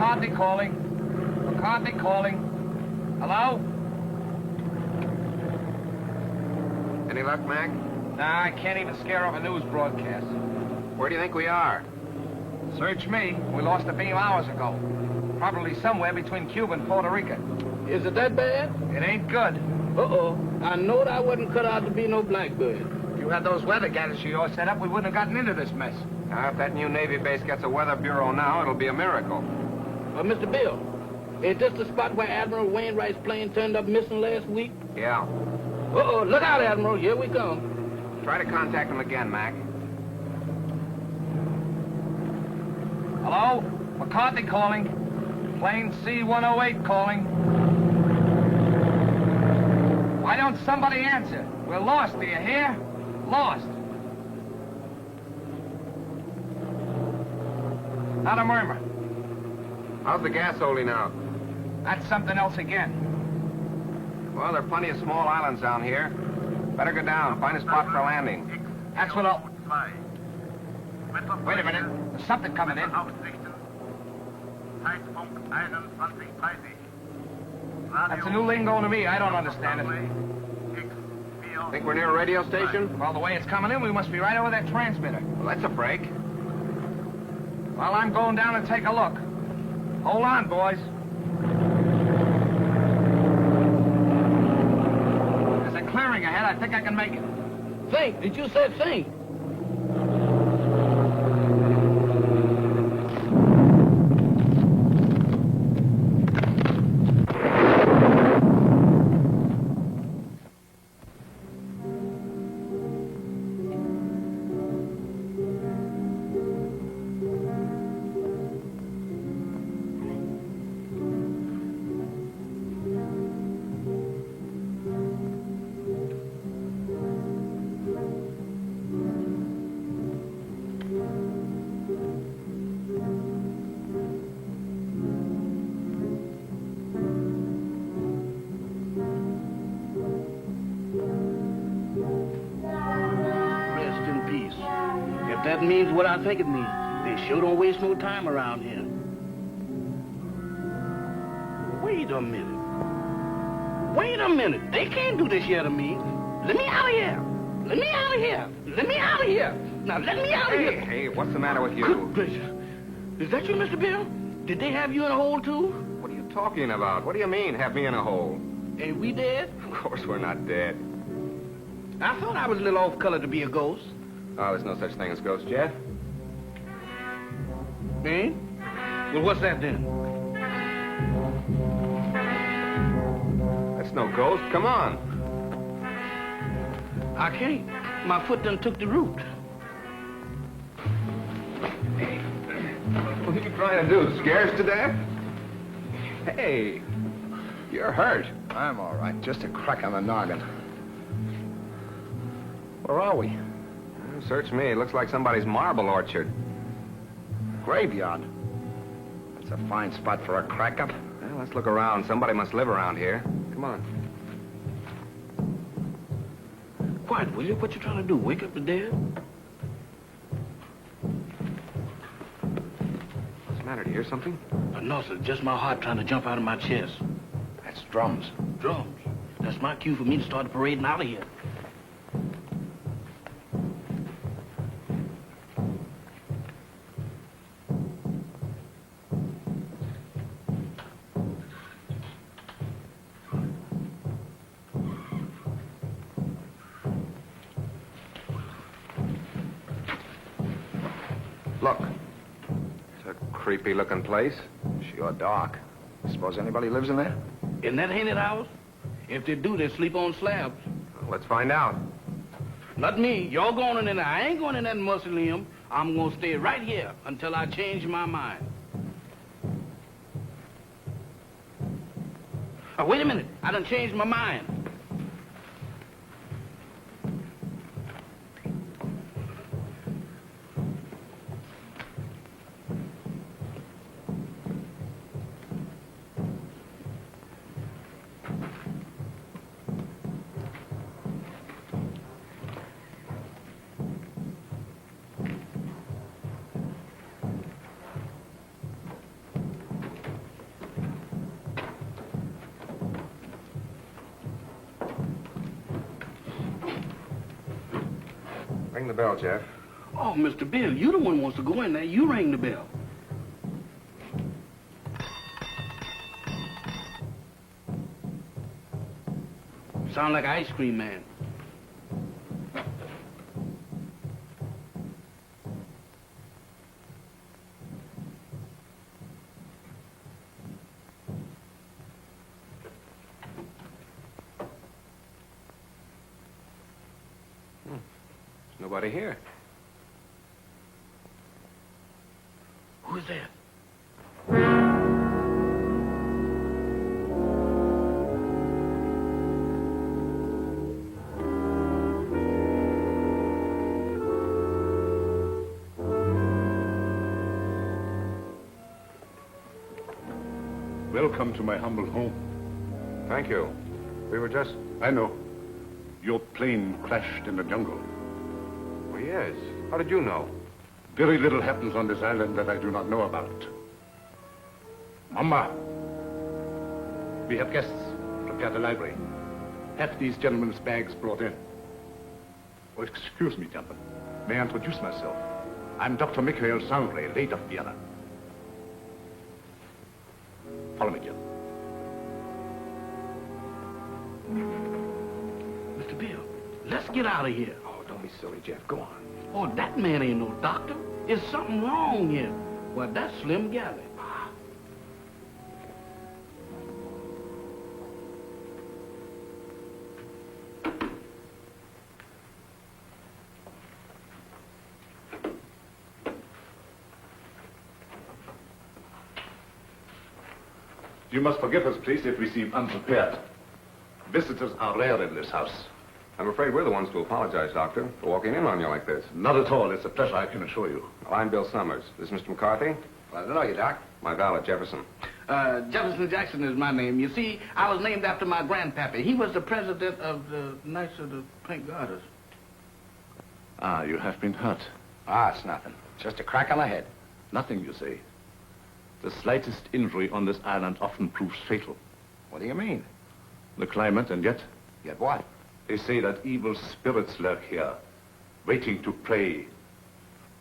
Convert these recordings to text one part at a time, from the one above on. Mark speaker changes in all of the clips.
Speaker 1: McCarthy calling. McCarthy calling. Hello?
Speaker 2: Any luck, Mac?
Speaker 1: Nah, I can't even scare off a news broadcast.
Speaker 2: Where do you think we are?
Speaker 1: Search me. We lost a beam hours ago. Probably somewhere between Cuba and Puerto Rico.
Speaker 3: Is it that bad?
Speaker 1: It ain't good.
Speaker 3: Uh-oh. I knowed I wasn't cut out to be no blackbird.
Speaker 1: If you had those weather gadgets of yours set up, we wouldn't have gotten into this mess.
Speaker 2: Now, if that new Navy base gets a weather bureau now, it'll be a miracle.
Speaker 3: Mr. Bill, is this the spot where Admiral Wainwright's plane turned up missing last week?
Speaker 2: Yeah.
Speaker 3: Uh-oh. Look out, Admiral. Here we come.
Speaker 2: Try to contact him again, Mac.
Speaker 1: Hello? McCarthy calling. Plane C-108 calling. Why don't somebody answer? We're lost, do you hear? Lost. Not a murmur.
Speaker 2: How's the gas holding out?
Speaker 1: That's something else again.
Speaker 2: Well, there are plenty of small islands down here. Better go down, find a spot for landing.
Speaker 1: That's what I'll... Wait a minute. There's something coming in. That's a new lingo to me. I don't understand it.
Speaker 2: Think we're near a radio station?
Speaker 1: Well, the way it's coming in, we must be right over that transmitter.
Speaker 2: Well, that's a break.
Speaker 1: Well, I'm going down and take a look. Hold on, boys. There's a clearing ahead. I think I can make it.
Speaker 3: Think. Did you say think? That means what I think it means. They sure don't waste no time around here. Wait a minute. Wait a minute. They can't do this here to me. Let me out of here. Let me out of here. Let me out of here. Now, let me out of here.
Speaker 2: Hey, what's the matter with you?
Speaker 3: Good gracious. Is that you, Mr. Bill? Did they have you in a hole, too?
Speaker 2: What are you talking about? What do you mean, have me in a hole?
Speaker 3: Ain't we dead?
Speaker 2: Of course we're not dead.
Speaker 3: I thought I was a little off-color to be a ghost.
Speaker 2: Oh, there's no such thing as ghosts, Jeff.
Speaker 3: Eh? Well, what's that then?
Speaker 2: That's no ghost. Come on.
Speaker 3: I can't. My foot done took the root.
Speaker 2: Hey, what are you trying to do? Scare us to death? Hey, you're hurt.
Speaker 4: I'm all right. Just a crack on the noggin. Where are we?
Speaker 2: Search me. It looks like somebody's marble orchard.
Speaker 4: Graveyard. That's a fine spot for a crack-up.
Speaker 2: Well, let's look around. Somebody must live around here. Come on.
Speaker 3: Quiet, will you? What you trying to do? Wake up the dead?
Speaker 2: What's the matter? Do you hear something?
Speaker 3: No, sir. Just my heart trying to jump out of my chest.
Speaker 4: That's drums.
Speaker 3: Drums. That's my cue for me to start parading out of here.
Speaker 2: Look. It's a creepy-looking place.
Speaker 4: Sure dark. Suppose anybody lives in there?
Speaker 3: In that haunted house? If they do, they sleep on slabs.
Speaker 2: Well, let's find out.
Speaker 3: Not me. Y'all going in there. I ain't going in that mausoleum. I'm going to stay right here until I change my mind. Oh, wait a minute. I done changed my mind.
Speaker 2: bell, Jeff.
Speaker 3: Oh, Mr. Bill, you the one who wants to go in there. You ring the bell. Sound like an ice cream man.
Speaker 2: Nobody here.
Speaker 3: Who's that?
Speaker 5: Welcome to my humble home.
Speaker 2: Thank you. We were just...
Speaker 5: I know. Your plane crashed in the jungle.
Speaker 2: Oh, yes. How did you know?
Speaker 5: Very little happens on this island that I do not know about. Mama, we have guests. Prepare the library. Have these gentlemen's bags brought in. Oh, excuse me, gentlemen. May I introduce myself? I'm Dr. Miklos Sangre, late of Vienna. Follow me, Jim.
Speaker 3: Mr. Bill, let's get out of here.
Speaker 2: Oh, don't be silly, Jeff. Go on.
Speaker 3: Oh, that man ain't no doctor. There's something wrong here. Well, that's Slim Galley.
Speaker 5: You must forgive us, please, if we seem unprepared. Visitors are rare in this house.
Speaker 2: I'm afraid we're the ones to apologize, Doctor, for walking in on you like this.
Speaker 5: Not at all. It's a pleasure, I can assure you.
Speaker 2: Well, I'm Bill Summers. This is Mr. McCarthy.
Speaker 4: Glad to know you, Doc.
Speaker 2: My valet, Jefferson.
Speaker 3: Jefferson Jackson is my name. You see, I was named after my grandpappy. He was the president of the Knights of the Pink Garters.
Speaker 5: Ah, you have been hurt.
Speaker 4: Ah, it's nothing. Just a crack on the head.
Speaker 5: Nothing, you say. The slightest injury on this island often proves fatal.
Speaker 4: What do you mean?
Speaker 5: The climate, and yet,
Speaker 4: Yet what?
Speaker 5: they say that evil spirits lurk here, waiting to prey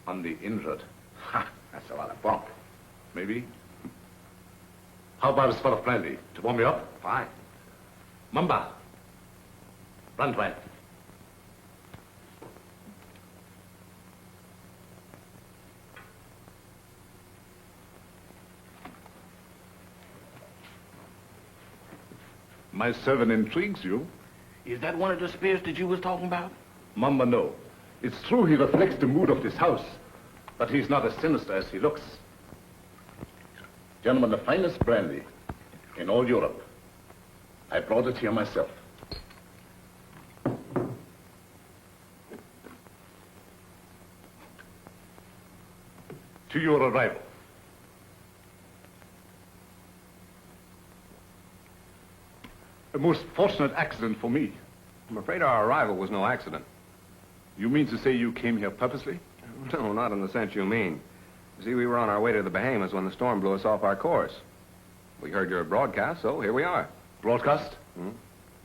Speaker 5: on the injured.
Speaker 4: Ha! That's a lot of bunk.
Speaker 5: Maybe. How about a spot of brandy to warm you up?
Speaker 4: Fine.
Speaker 5: Mamba, Brandwein. My servant intrigues you.
Speaker 3: Is that one of the spirits that you was talking about?
Speaker 5: Mamba, no. It's true he reflects the mood of this house, but he's not as sinister as he looks. Gentlemen, the finest brandy in all Europe. I brought it here myself. To your arrival. A most fortunate accident for me.
Speaker 2: I'm afraid our arrival was no accident.
Speaker 5: You mean to say you came here purposely?
Speaker 2: No, not in the sense you mean. You see, we were on our way to the Bahamas when the storm blew us off our course. We heard your broadcast, so here we are.
Speaker 5: Broadcast?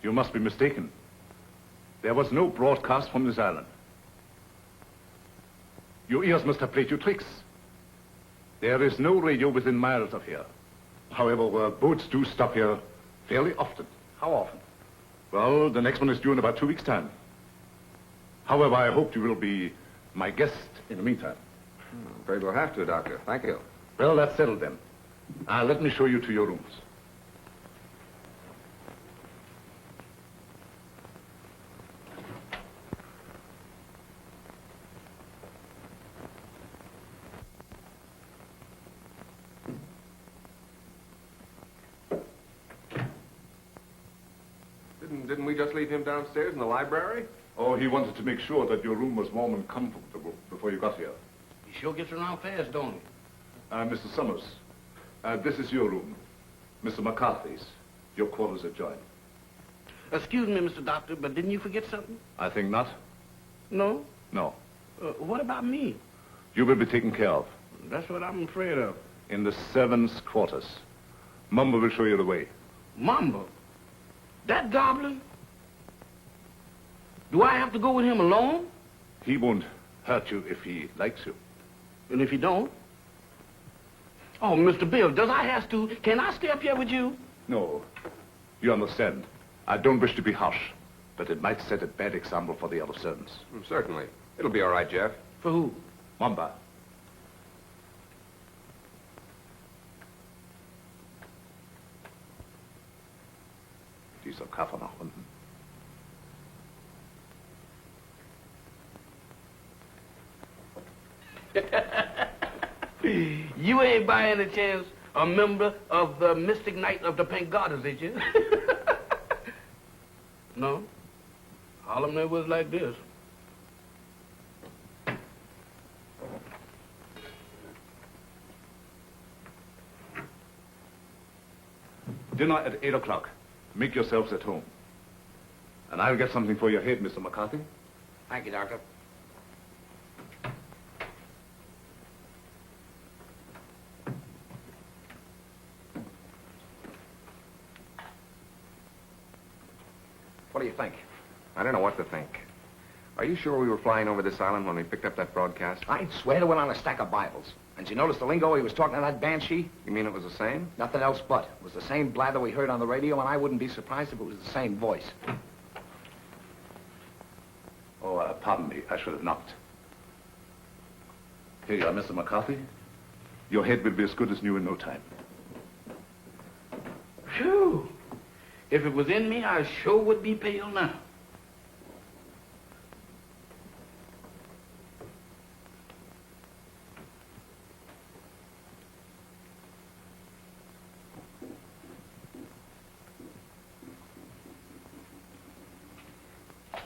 Speaker 5: You must be mistaken. There was no broadcast from this island. Your ears must have played you tricks. There is no radio within miles of here. However, boats do stop here fairly often.
Speaker 4: How often?
Speaker 5: Well, the next one is due in about 2 weeks' time. However, I hope you will be my guest in the meantime.
Speaker 2: I'm afraid we'll have to, Doctor. Thank you.
Speaker 5: Well, that's settled then. Let me show you to your rooms.
Speaker 2: Didn't we just leave him downstairs in the library?
Speaker 5: Oh, he wanted to make sure that your room was warm and comfortable before you got here.
Speaker 3: He sure gets around fast, don't he?
Speaker 5: Mr. Summers, this is your room. Mr. McCarthy's. Your quarters adjoin.
Speaker 3: Excuse me, Mr. Doctor, but didn't you forget something?
Speaker 5: I think not.
Speaker 3: No?
Speaker 5: No.
Speaker 3: What about me?
Speaker 5: You will be taken care of.
Speaker 3: That's what I'm afraid of.
Speaker 5: In the servants' quarters. Mumba will show you the way.
Speaker 3: Mamba? That goblin? Do I have to go with him alone?
Speaker 5: He won't hurt you if he likes you.
Speaker 3: And if he don't? Oh, Mr. Bill, does I have to? Can I stay up here with you?
Speaker 5: No. You understand. I don't wish to be harsh, but it might set a bad example for the other servants.
Speaker 2: Certainly. It'll be all right, Jeff.
Speaker 3: For who?
Speaker 5: Mamba. Dieser Koffer nach unten.
Speaker 3: You ain't by any chance a member of the Mystic Knight of the Pink Garters, is you? No? All of them was like this.
Speaker 5: Dinner at 8 o'clock. Make yourselves at home. And I'll get something for your head, Mr. McCarthy.
Speaker 4: Thank you, Doctor. What do you think?
Speaker 2: I don't know what to think. Are you sure we were flying over this island when we picked up that broadcast?
Speaker 4: I'd swear to it on a stack of Bibles. And you notice the lingo he was talking to that banshee?
Speaker 2: You mean it was the same?
Speaker 4: Nothing else but. It was the same blather we heard on the radio, and I wouldn't be surprised if it was the same voice.
Speaker 5: Oh, pardon me. I should have knocked. Here you are, Mr. McCarthy. Your head will be as good as new in no time.
Speaker 3: Phew. If it was in me, I sure would be pale now.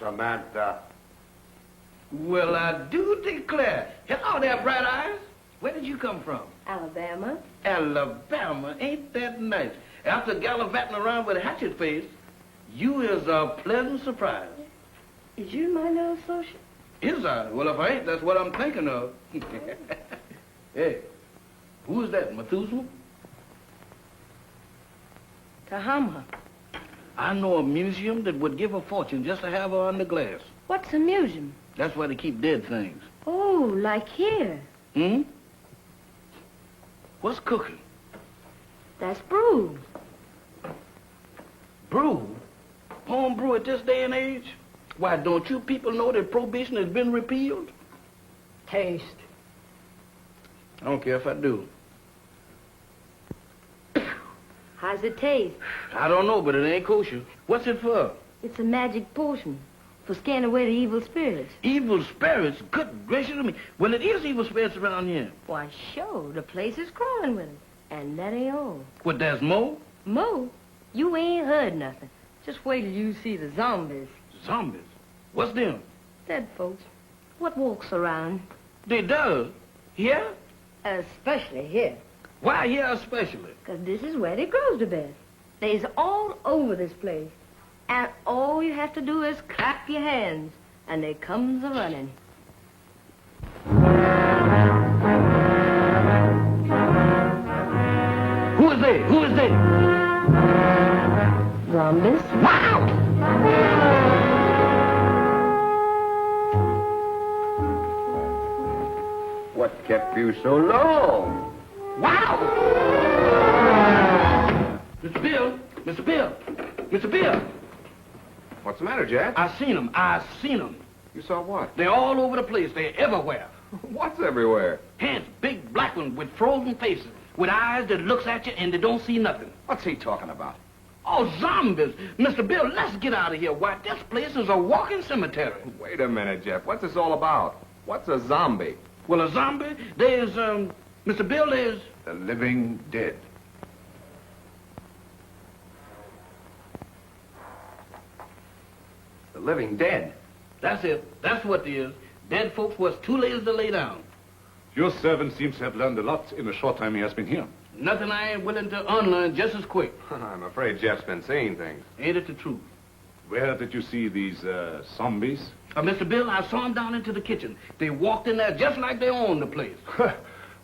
Speaker 4: Samantha.
Speaker 3: Well, I do declare. Hello there, Bright Eyes. Where did you come from?
Speaker 6: Alabama.
Speaker 3: Alabama. Ain't that nice? After gallivanting around with a hatchet face, you is a pleasant surprise.
Speaker 6: Is you my new associate?
Speaker 3: Is I? Well, if I ain't, that's what I'm thinking of. Hey, who is that, Methuselah?
Speaker 6: Tahama.
Speaker 3: I know a museum that would give a fortune just to have her under glass.
Speaker 6: What's a museum?
Speaker 3: That's where they keep dead things.
Speaker 6: Oh, like here.
Speaker 3: Hmm? What's cooking?
Speaker 6: That's brew.
Speaker 3: Brew? Home brew at this day and age? Why, don't you people know that prohibition has been repealed?
Speaker 6: Taste.
Speaker 3: I don't care if I do.
Speaker 6: How's it taste?
Speaker 3: I don't know, but it ain't kosher. What's it for?
Speaker 6: It's a magic potion for scaring away the evil spirits.
Speaker 3: Evil spirits? Good gracious of me. Well, it is evil spirits around here.
Speaker 6: Why, sure, the place is crawling with them. And that ain't all.
Speaker 3: What, there's more?
Speaker 6: Mo, you ain't heard nothing. Just wait till you see the zombies.
Speaker 3: Zombies? What's them?
Speaker 6: Dead folks. What walks around?
Speaker 3: They does? Here?
Speaker 6: Especially here.
Speaker 3: Why here especially?
Speaker 6: 'Cause this is where they grows the best. They's all over this place. And all you have to do is clap your hands, and they comes a-running.
Speaker 3: Who is they? Who is they?
Speaker 6: Zombies?
Speaker 3: Wow!
Speaker 2: What kept you so long?
Speaker 3: Wow! Mr. Bill! Mr. Bill! Mr. Bill!
Speaker 2: What's the matter, Jeff?
Speaker 3: I seen them. I seen them.
Speaker 2: You saw what?
Speaker 3: They're all over the place. They're everywhere.
Speaker 2: What's everywhere?
Speaker 3: Heads, big black ones with frozen faces, with eyes that looks at you and they don't see nothing.
Speaker 4: What's he talking about?
Speaker 3: Oh, zombies! Mr. Bill, let's get out of here. Why, this place is a walking cemetery.
Speaker 2: Wait a minute, Jeff. What's this all about? What's a zombie?
Speaker 3: Well, a zombie, there's, Mr. Bill, there's...
Speaker 5: The living dead.
Speaker 2: The living dead.
Speaker 3: That's it. That's what it is. Dead folks was too lazy to lay down.
Speaker 5: Your servant seems to have learned a lot in the short time he has been here.
Speaker 3: Nothing I ain't willing to unlearn just as quick.
Speaker 2: I'm afraid Jeff's been seeing things.
Speaker 3: Ain't it the truth?
Speaker 5: Where did you see these, zombies?
Speaker 3: Mr. Bill, I saw them down into the kitchen. They walked in there just like they owned the place.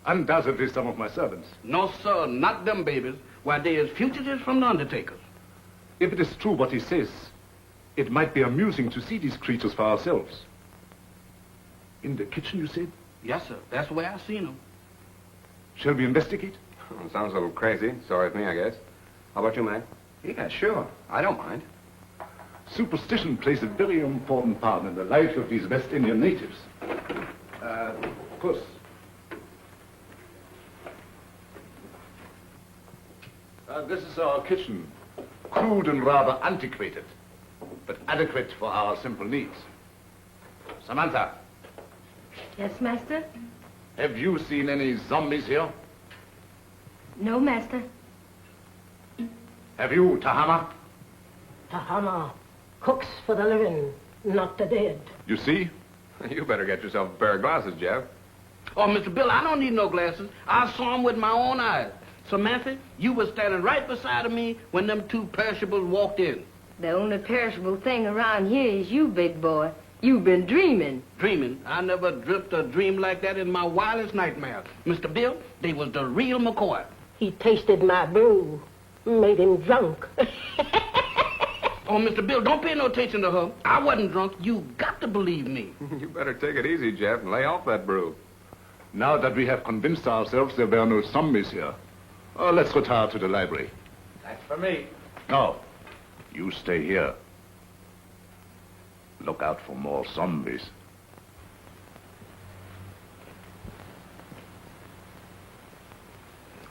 Speaker 5: Undoubtedly some of my servants.
Speaker 3: No, sir, not them babies. Why, they is fugitives from the undertakers.
Speaker 5: If it is true what he says, it might be amusing to see these creatures for ourselves. In the kitchen, you said?
Speaker 3: Yes, sir. That's where I seen him.
Speaker 5: Shall we investigate?
Speaker 2: Sounds a little crazy. Sorry with me, I guess. How about you, Mac? Yeah, sure. I don't mind.
Speaker 5: Superstition plays a very important part in the life of these West Indian natives. Puss. This is our kitchen. Crude and rather antiquated, but adequate for our simple needs. Samantha,
Speaker 6: Yes, master?
Speaker 5: have you seen any zombies here?
Speaker 6: No, master.
Speaker 5: Have you, Tahama?
Speaker 7: Tahama cooks for the living, not the dead.
Speaker 5: You see?
Speaker 2: You better get yourself a pair of glasses, Jeff.
Speaker 3: Oh, Mr. Bill, I don't need no glasses. I saw him with my own eyes. Samantha, you was standing right beside of me when them two perishables walked in.
Speaker 6: The only perishable thing around here is you, big boy. You've been dreaming.
Speaker 3: Dreaming? I never dreamt a dream like that in my wildest nightmares. Mr. Bill, they was the real McCoy.
Speaker 7: He tasted my brew, made him drunk.
Speaker 3: Oh, Mr. Bill, don't pay no attention to her. I wasn't drunk. You got to believe me.
Speaker 2: You better take it easy, Jeff, and lay off that brew.
Speaker 5: Now that we have convinced ourselves there were no zombies here, let's retire to the library.
Speaker 1: That's for me.
Speaker 5: No, you stay here. Look out for more zombies.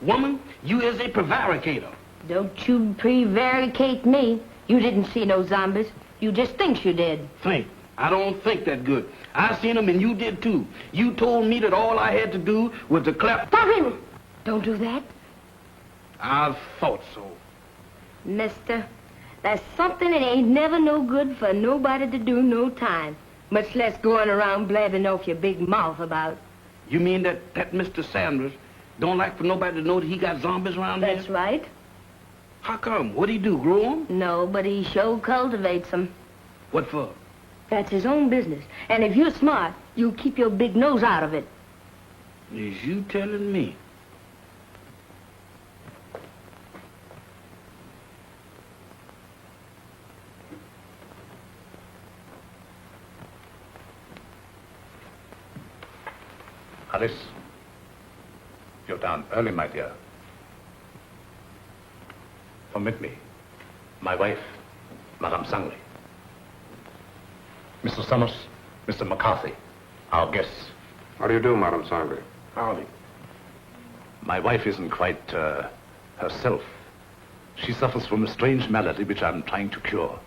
Speaker 3: Woman, you is a prevaricator.
Speaker 6: Don't you prevaricate me. You didn't see no zombies. You just think you did.
Speaker 3: Think. I don't think that good. I seen them and you did too. You told me that all I had to do was to clap.
Speaker 6: Stop him! Don't do that.
Speaker 3: I thought so.
Speaker 6: Mister, that's something that ain't never no good for nobody to do no time. Much less going around blabbing off your big mouth about.
Speaker 3: You mean that Mr. Sanders don't like for nobody to know that he got zombies around
Speaker 6: That's
Speaker 3: here?
Speaker 6: right.
Speaker 3: How come? What'd he do, grow them?
Speaker 6: No, but he sure cultivates them.
Speaker 3: What for?
Speaker 6: That's his own business. And if you're smart, you'll keep your big nose out of it.
Speaker 3: Is you telling me?
Speaker 5: Alyce, you're down early, my dear. Permit me. My wife, Madame Sangre. Mr. Summers, Mr. McCarthy, our guests.
Speaker 2: How do you do, Madame Sangre?
Speaker 5: Howdy. My wife isn't quite, herself. She suffers from a strange malady which I'm trying to cure.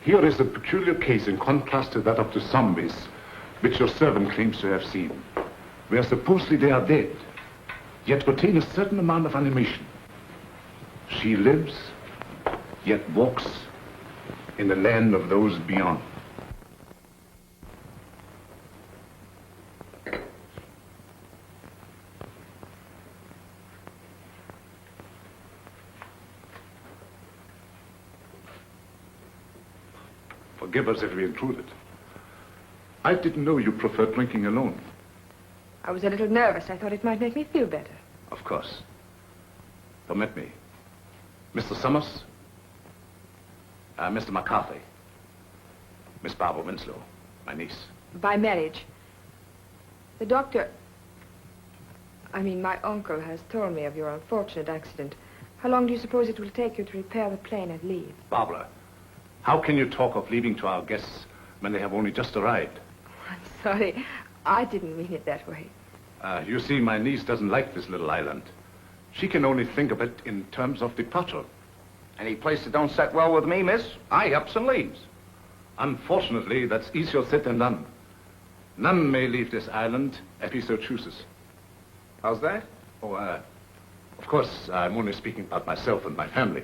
Speaker 5: Here is a peculiar case in contrast to that of the zombies, which your servant claims to have seen, where supposedly they are dead, yet retain a certain amount of animation. She lives, yet walks in the land of those beyond. Forgive us if we intruded. I didn't know you preferred drinking alone.
Speaker 8: I was a little nervous. I thought it might make me feel better.
Speaker 5: Of course. Permit me. Mr. Summers, Mr. McCarthy, Miss Barbara Winslow, my niece.
Speaker 8: By marriage. The doctor... my uncle has told me of your unfortunate accident. How long do you suppose it will take you to repair the plane and leave?
Speaker 5: Barbara, how can you talk of leaving to our guests when they have only just arrived?
Speaker 8: I'm sorry. I didn't mean it that way.
Speaker 5: You see, my niece doesn't like this little island. She can only think of it in terms of departure.
Speaker 4: Any place that don't set well with me, miss, I ups and leaves.
Speaker 5: Unfortunately, that's easier said than done. None may leave this island if he so chooses.
Speaker 4: How's that?
Speaker 5: Oh, of course, I'm only speaking about myself and my family.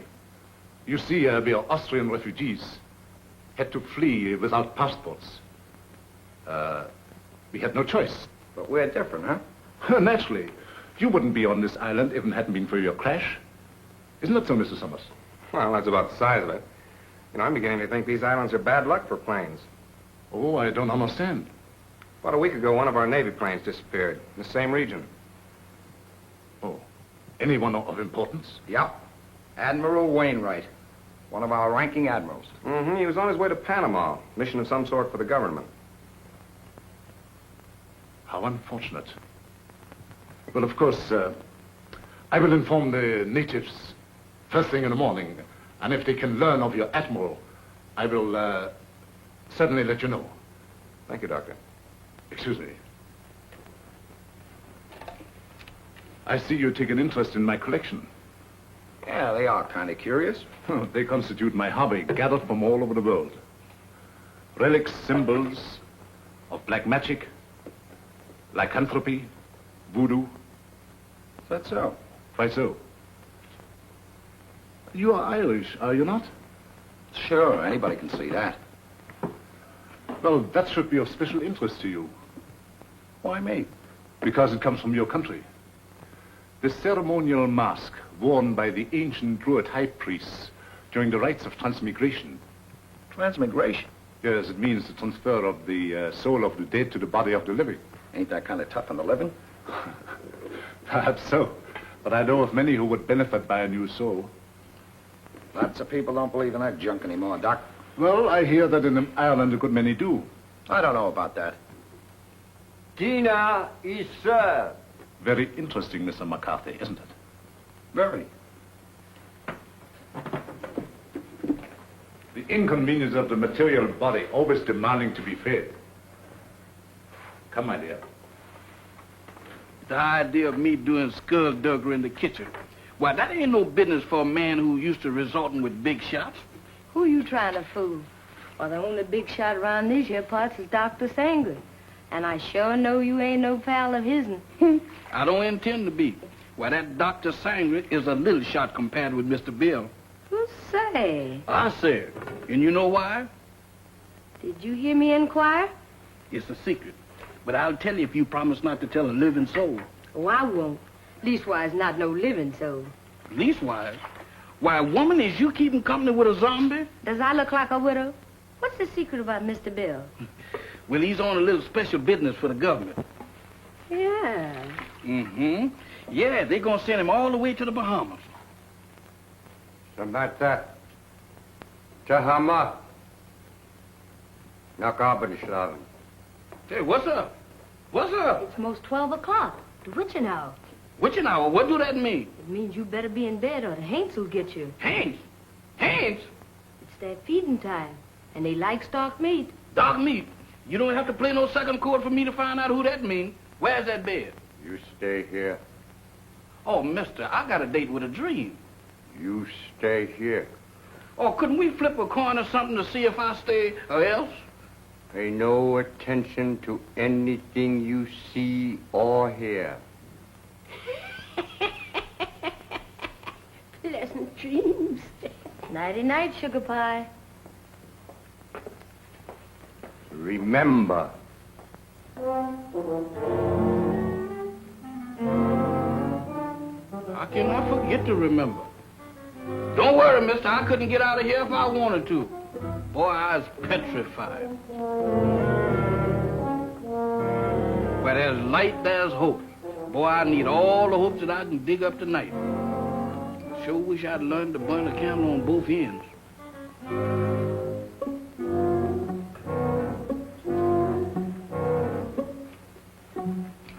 Speaker 5: You see, we are Austrian refugees, had to flee without passports. We had no choice.
Speaker 4: But we're different, huh?
Speaker 5: Naturally. You wouldn't be on this island if it hadn't been for your crash. Isn't that so, Mr. Summers?
Speaker 2: Well, that's about the size of it. I'm beginning to think these islands are bad luck for planes.
Speaker 5: Oh, I don't understand.
Speaker 2: About a week ago, one of our Navy planes disappeared in the same region.
Speaker 5: Oh, anyone of importance?
Speaker 4: Yep. Admiral Wainwright. One of our ranking admirals.
Speaker 2: Mm-hmm. He was on his way to Panama. Mission of some sort for the government.
Speaker 5: How unfortunate. Well, of course, I will inform the natives first thing in the morning. And if they can learn of your admiral, I will certainly let you know.
Speaker 2: Thank you, Doctor.
Speaker 5: Excuse me. I see you take an interest in my collection.
Speaker 4: Yeah, they are kind of curious.
Speaker 5: They constitute my hobby, gathered from all over the world. Relics, symbols of black magic, lycanthropy, voodoo.
Speaker 4: Is that so?
Speaker 5: Why so? You are Irish, are you not?
Speaker 4: Sure, anybody can see that.
Speaker 5: Well, that should be of special interest to you.
Speaker 4: Why me?
Speaker 5: Because it comes from your country. The ceremonial mask worn by the ancient Druid high priests during the rites of transmigration.
Speaker 4: Transmigration?
Speaker 5: Yes, it means the transfer of the soul of the dead to the body of the living.
Speaker 4: Ain't that kind of tough on the living?
Speaker 5: Perhaps so. But I know of many who would benefit by a new soul.
Speaker 4: Lots of people don't believe in that junk anymore, Doc.
Speaker 5: Well, I hear that in Ireland a good many do.
Speaker 4: I don't know about that.
Speaker 9: Dinner is served.
Speaker 5: Very interesting, Mr. McCarthy, isn't it?
Speaker 4: Very.
Speaker 5: The inconvenience of the material body always demanding to be fed. Come, my dear.
Speaker 3: The idea of me doing skullduggery in the kitchen. Why, that ain't no business for a man who used to resorting with big shots.
Speaker 6: Who you trying to fool? Well, the only big shot around these here parts is Dr. Sangre. And I sure know you ain't no pal of his'n.
Speaker 3: I don't intend to be. Why, that Dr. Sangre is a little shot compared with Mr. Bill.
Speaker 6: Who say?
Speaker 3: I said. And you know why?
Speaker 6: Did you hear me inquire?
Speaker 3: It's a secret. But I'll tell you if you promise not to tell a living soul.
Speaker 6: Oh, I won't. Leastwise, not no living soul.
Speaker 3: Leastwise? Why, woman, is you keeping company with a zombie?
Speaker 6: Does I look like a widow? What's the secret about Mr. Bill?
Speaker 3: Well, he's on a little special business for the government.
Speaker 6: Yeah.
Speaker 3: Mm-hmm. Yeah, they're gonna send him all the way to the Bahamas.
Speaker 9: Samata. Tahama. Nakabadishlaven.
Speaker 3: Hey, what's up? What's up?
Speaker 6: It's most 12 o'clock. The witching hour.
Speaker 3: Witching hour? What do that mean?
Speaker 6: It means you better be in bed or the Haints will get you.
Speaker 3: Haints? Haints?
Speaker 6: It's their feeding time, and they like stock meat.
Speaker 3: Dog meat. You don't have to play no second chord for me to find out who that means. Where's that bed?
Speaker 9: You stay here.
Speaker 3: Oh, mister, I got a date with a dream.
Speaker 9: You stay here.
Speaker 3: Oh, couldn't we flip a coin or something to see if I stay or else?
Speaker 9: Pay no attention to anything you see or hear.
Speaker 6: Pleasant dreams. Nighty-night, sugar pie.
Speaker 9: Remember.
Speaker 3: How can I forget to remember? Don't worry, mister. I couldn't get out of here if I wanted to. Boy, I was petrified. Where there's light, there's hope. Boy, I need all the hopes that I can dig up tonight. I sure wish I'd learned to burn a candle on both ends.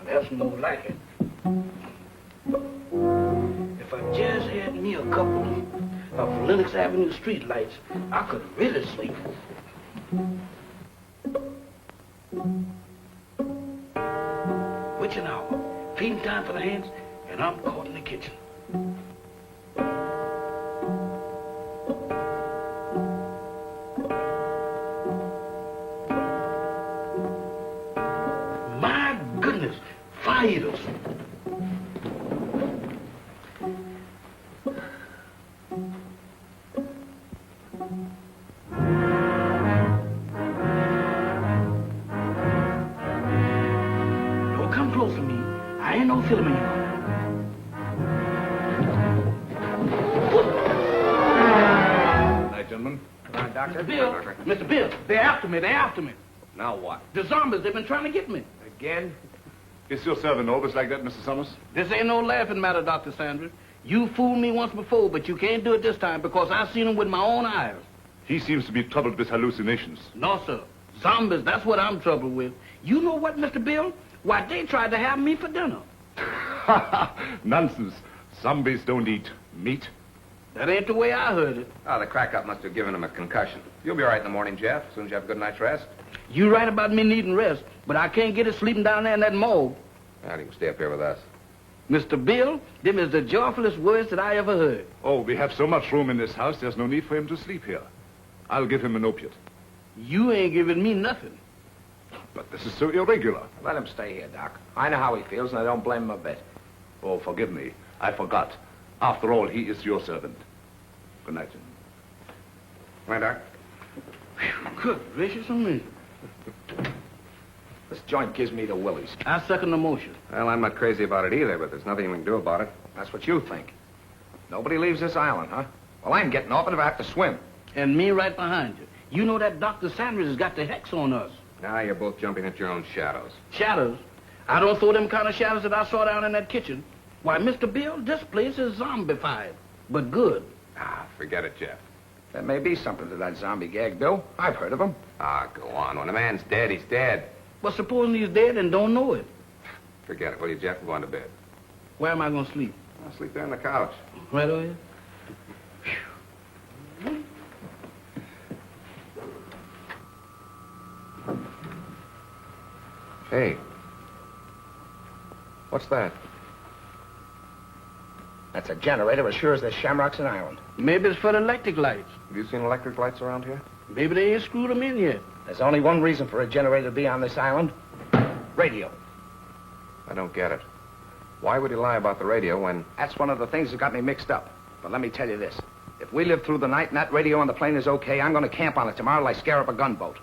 Speaker 3: That's no like it. If I just had me a couple of Lenox Avenue streetlights, I could really sleep. Witching hour, feeding time for the hands, and I'm caught in the kitchen. My goodness, fighters. Don't come close to me. I ain't no film anymore.
Speaker 5: Night, gentlemen.
Speaker 2: Come on, Doctor.
Speaker 3: Bill, Mr. Bill, they're after me, they're after me.
Speaker 2: Now what?
Speaker 3: The zombies, they've been trying to get me.
Speaker 2: Again?
Speaker 5: Is your servant always like that, Mr. Summers?
Speaker 3: This ain't no laughing matter, Dr. Sandra. You fooled me once before, but you can't do it this time because I've seen him with my own eyes.
Speaker 5: He seems to be troubled with hallucinations.
Speaker 3: No, sir. Zombies, that's what I'm troubled with. You know what, Mr. Bill? Why, they tried to have me for dinner.
Speaker 5: Nonsense. Zombies don't eat meat.
Speaker 3: That ain't the way I heard it.
Speaker 2: Oh, the crack-up must have given him a concussion. You'll be all right in the morning, Jeff, as soon as you have a good night's rest.
Speaker 3: You right about me needing rest, but I can't get it sleeping down there in that morgue.
Speaker 2: Well, you can stay up here with us.
Speaker 3: Mr. Bill, them is the joyfulest words that I ever heard.
Speaker 5: Oh, we have so much room in this house, there's no need for him to sleep here. I'll give him an opiate.
Speaker 3: You ain't giving me nothing.
Speaker 5: But this is so irregular.
Speaker 4: Let him stay here, Doc. I know how he feels, and I don't blame him a bit.
Speaker 5: Oh, forgive me. I forgot. After all, he is your servant. Good night, gentlemen.
Speaker 2: Come on, Doc.
Speaker 3: Good gracious of me.
Speaker 4: This joint gives me the willies.
Speaker 3: I second the motion.
Speaker 2: Well, I'm not crazy about it either, but there's nothing we can do about it.
Speaker 4: That's what you think. Nobody leaves this island, huh? Well, I'm getting off it if I have to swim.
Speaker 3: And me right behind you. You know that Dr. Sanders has got the hex on us.
Speaker 2: Now you're both jumping at your own shadows.
Speaker 3: Shadows? I don't throw them kind of shadows that I saw down in that kitchen. Why, Mr. Bill, this place is zombified, but good.
Speaker 2: Ah, forget it, Jeff.
Speaker 4: There may be something to that zombie gag, Bill. I've heard of them.
Speaker 2: Ah, go on. When a man's dead, he's dead.
Speaker 3: But supposing he's dead and don't know it,
Speaker 2: Forget it, will you, Jeff? Go on to bed.
Speaker 3: where am I going to sleep?
Speaker 2: I'll sleep there on the couch.
Speaker 3: Right over here?
Speaker 2: Hey. What's that?
Speaker 4: That's a generator as sure as there's shamrocks in Ireland.
Speaker 3: Maybe it's for the electric lights.
Speaker 2: Have you seen electric lights around here?
Speaker 3: Maybe they ain't screwed them in yet.
Speaker 4: There's only one reason for a generator to be on this island. Radio.
Speaker 2: I don't get it. Why would he lie about the radio when...
Speaker 4: That's one of the things that got me mixed up. But let me tell you this. If we live through the night and that radio on the plane is okay, I'm going to camp on it tomorrow like scare up a gunboat.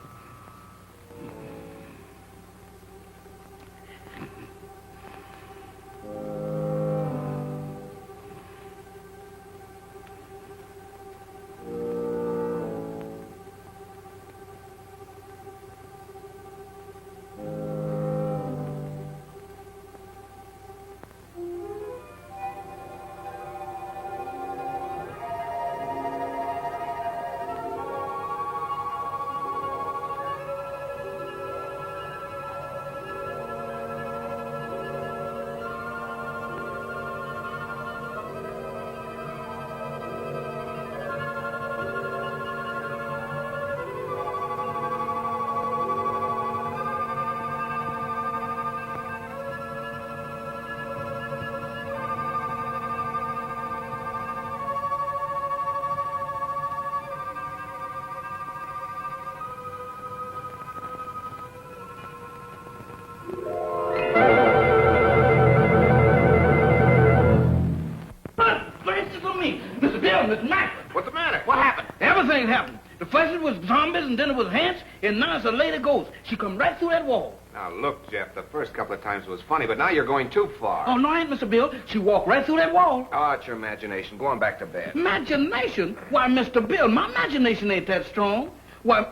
Speaker 2: What's the matter? What happened?
Speaker 3: Everything happened. The first it was zombies, and then it was ants, and now it's a lady ghost. She come right through that wall.
Speaker 2: Now, look, Jeff, the first couple of times it was funny, but now you're going too far.
Speaker 3: Oh, no, I ain't, Mr. Bill. She walked right through that wall.
Speaker 2: Oh, it's your imagination. Go on back to bed.
Speaker 3: Imagination? Why, Mr. Bill, my imagination ain't that strong. Why,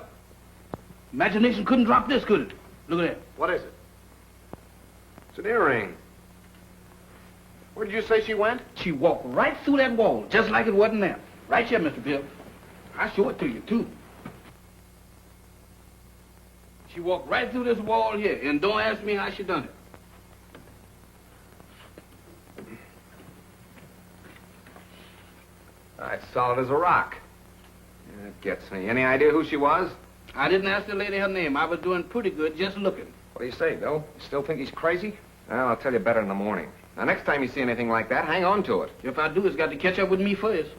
Speaker 3: imagination couldn't drop this, could it? Look at that.
Speaker 2: What is it? It's an earring. Where did you say she went?
Speaker 3: She walked right through that wall, just like it wasn't there. Right here, Mr. Bill. I'll show it to you, too. She walked right through this wall here, and don't ask me how she done it.
Speaker 2: It's solid as a rock. That gets me. Any idea who she was?
Speaker 3: I didn't ask the lady her name. I was doing pretty good just looking.
Speaker 4: What do you say, Bill? You still think he's crazy?
Speaker 2: Well, I'll tell you better in the morning. Now, next time you see anything like that, hang on to it.
Speaker 3: If I do, it's got to catch up with me first.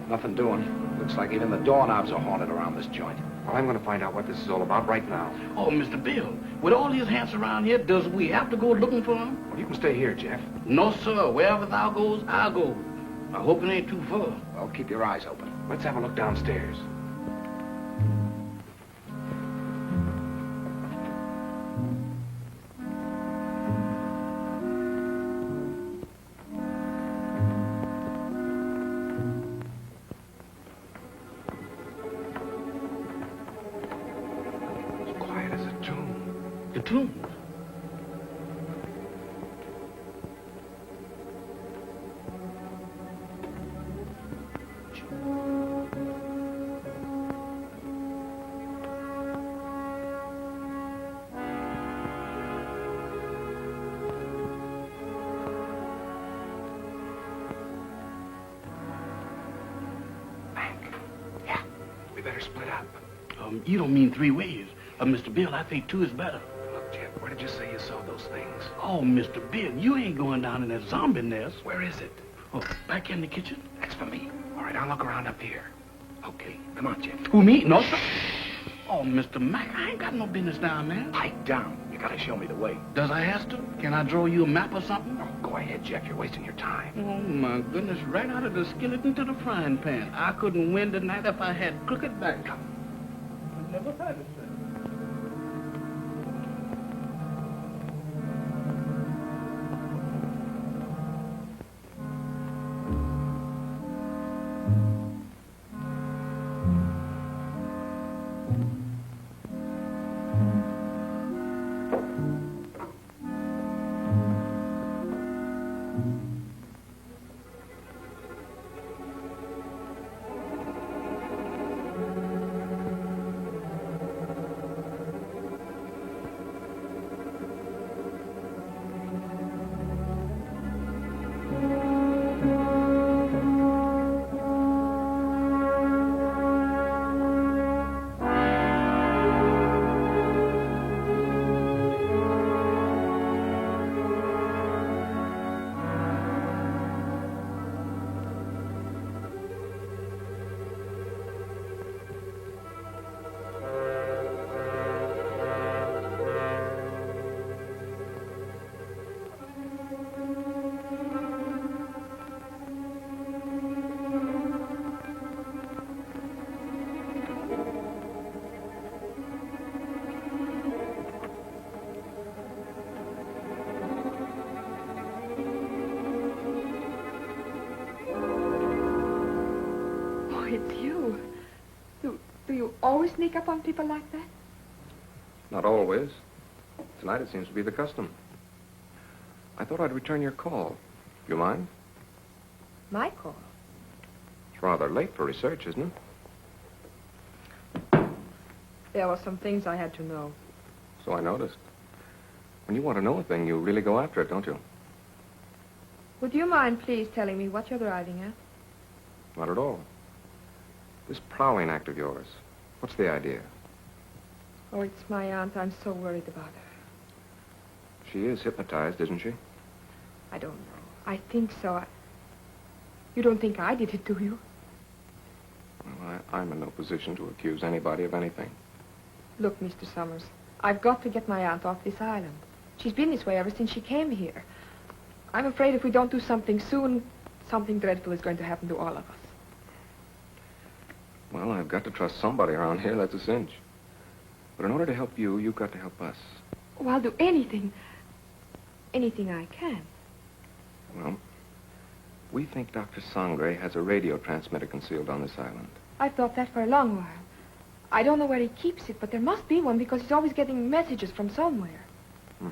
Speaker 4: Nothing doing. Looks like even the doorknobs are haunted around this joint.
Speaker 2: Well, I'm going to find out what this is all about right now.
Speaker 3: Oh, Mr. Bill, with all these hands around here, does we have to go looking for them?
Speaker 4: Well, you can stay here, Jeff.
Speaker 3: No, sir. Wherever thou goes, I'll go. I hope it ain't too far.
Speaker 4: Well, keep your eyes open.
Speaker 2: Let's have a look downstairs.
Speaker 3: The tombs.
Speaker 4: Better split up.
Speaker 3: You don't mean 3 ways. Mr. Bill, I think 2 is better.
Speaker 4: Look, Jeff, where did you say you saw those things?
Speaker 3: Oh, Mr. Bill, you ain't going down in that zombie nest.
Speaker 4: Where is it?
Speaker 3: Oh, back in the kitchen?
Speaker 4: That's for me. All right, I'll look around up here. Okay, come on, Jeff.
Speaker 3: Who, me? No, sir. Oh, Mr. Mac, I ain't got no business down there.
Speaker 4: Pipe down. You gotta show me the way.
Speaker 3: Does I have to? Can I draw you a map or something?
Speaker 4: Oh, go ahead, Jeff. You're wasting your time.
Speaker 3: Oh, my goodness. Right out of the skillet into the frying pan. I couldn't win tonight if I had crooked back. I never had it, sir.
Speaker 8: It's you. Do you always sneak up on people like that?
Speaker 2: Not always. Tonight it seems to be the custom. I thought I'd return your call. Do you mind?
Speaker 8: My call?
Speaker 2: It's rather late for research, isn't it?
Speaker 8: There were some things I had to know.
Speaker 2: So I noticed. When you want to know a thing, you really go after it, don't you?
Speaker 8: Would you mind, please, telling me what you're driving at?
Speaker 2: Not at all. This prowling act of yours, what's the idea?
Speaker 8: Oh, it's my aunt. I'm so worried about her.
Speaker 2: She is hypnotized, isn't she?
Speaker 8: I don't know. I think so. You don't think I did it, do you?
Speaker 2: Well, I'm in no position to accuse anybody of anything.
Speaker 8: Look, Mr. Summers, I've got to get my aunt off this island. She's been this way ever since she came here. I'm afraid if we don't do something soon, something dreadful is going to happen to all of us.
Speaker 2: Well, I've got to trust somebody around here, that's a cinch. But in order to help you, you've got to help us.
Speaker 8: Oh, I'll do anything. Anything I can.
Speaker 2: Well, we think Dr. Sangre has a radio transmitter concealed on this island.
Speaker 8: I've thought that for a long while. I don't know where he keeps it, but there must be one because he's always getting messages from somewhere.
Speaker 2: Do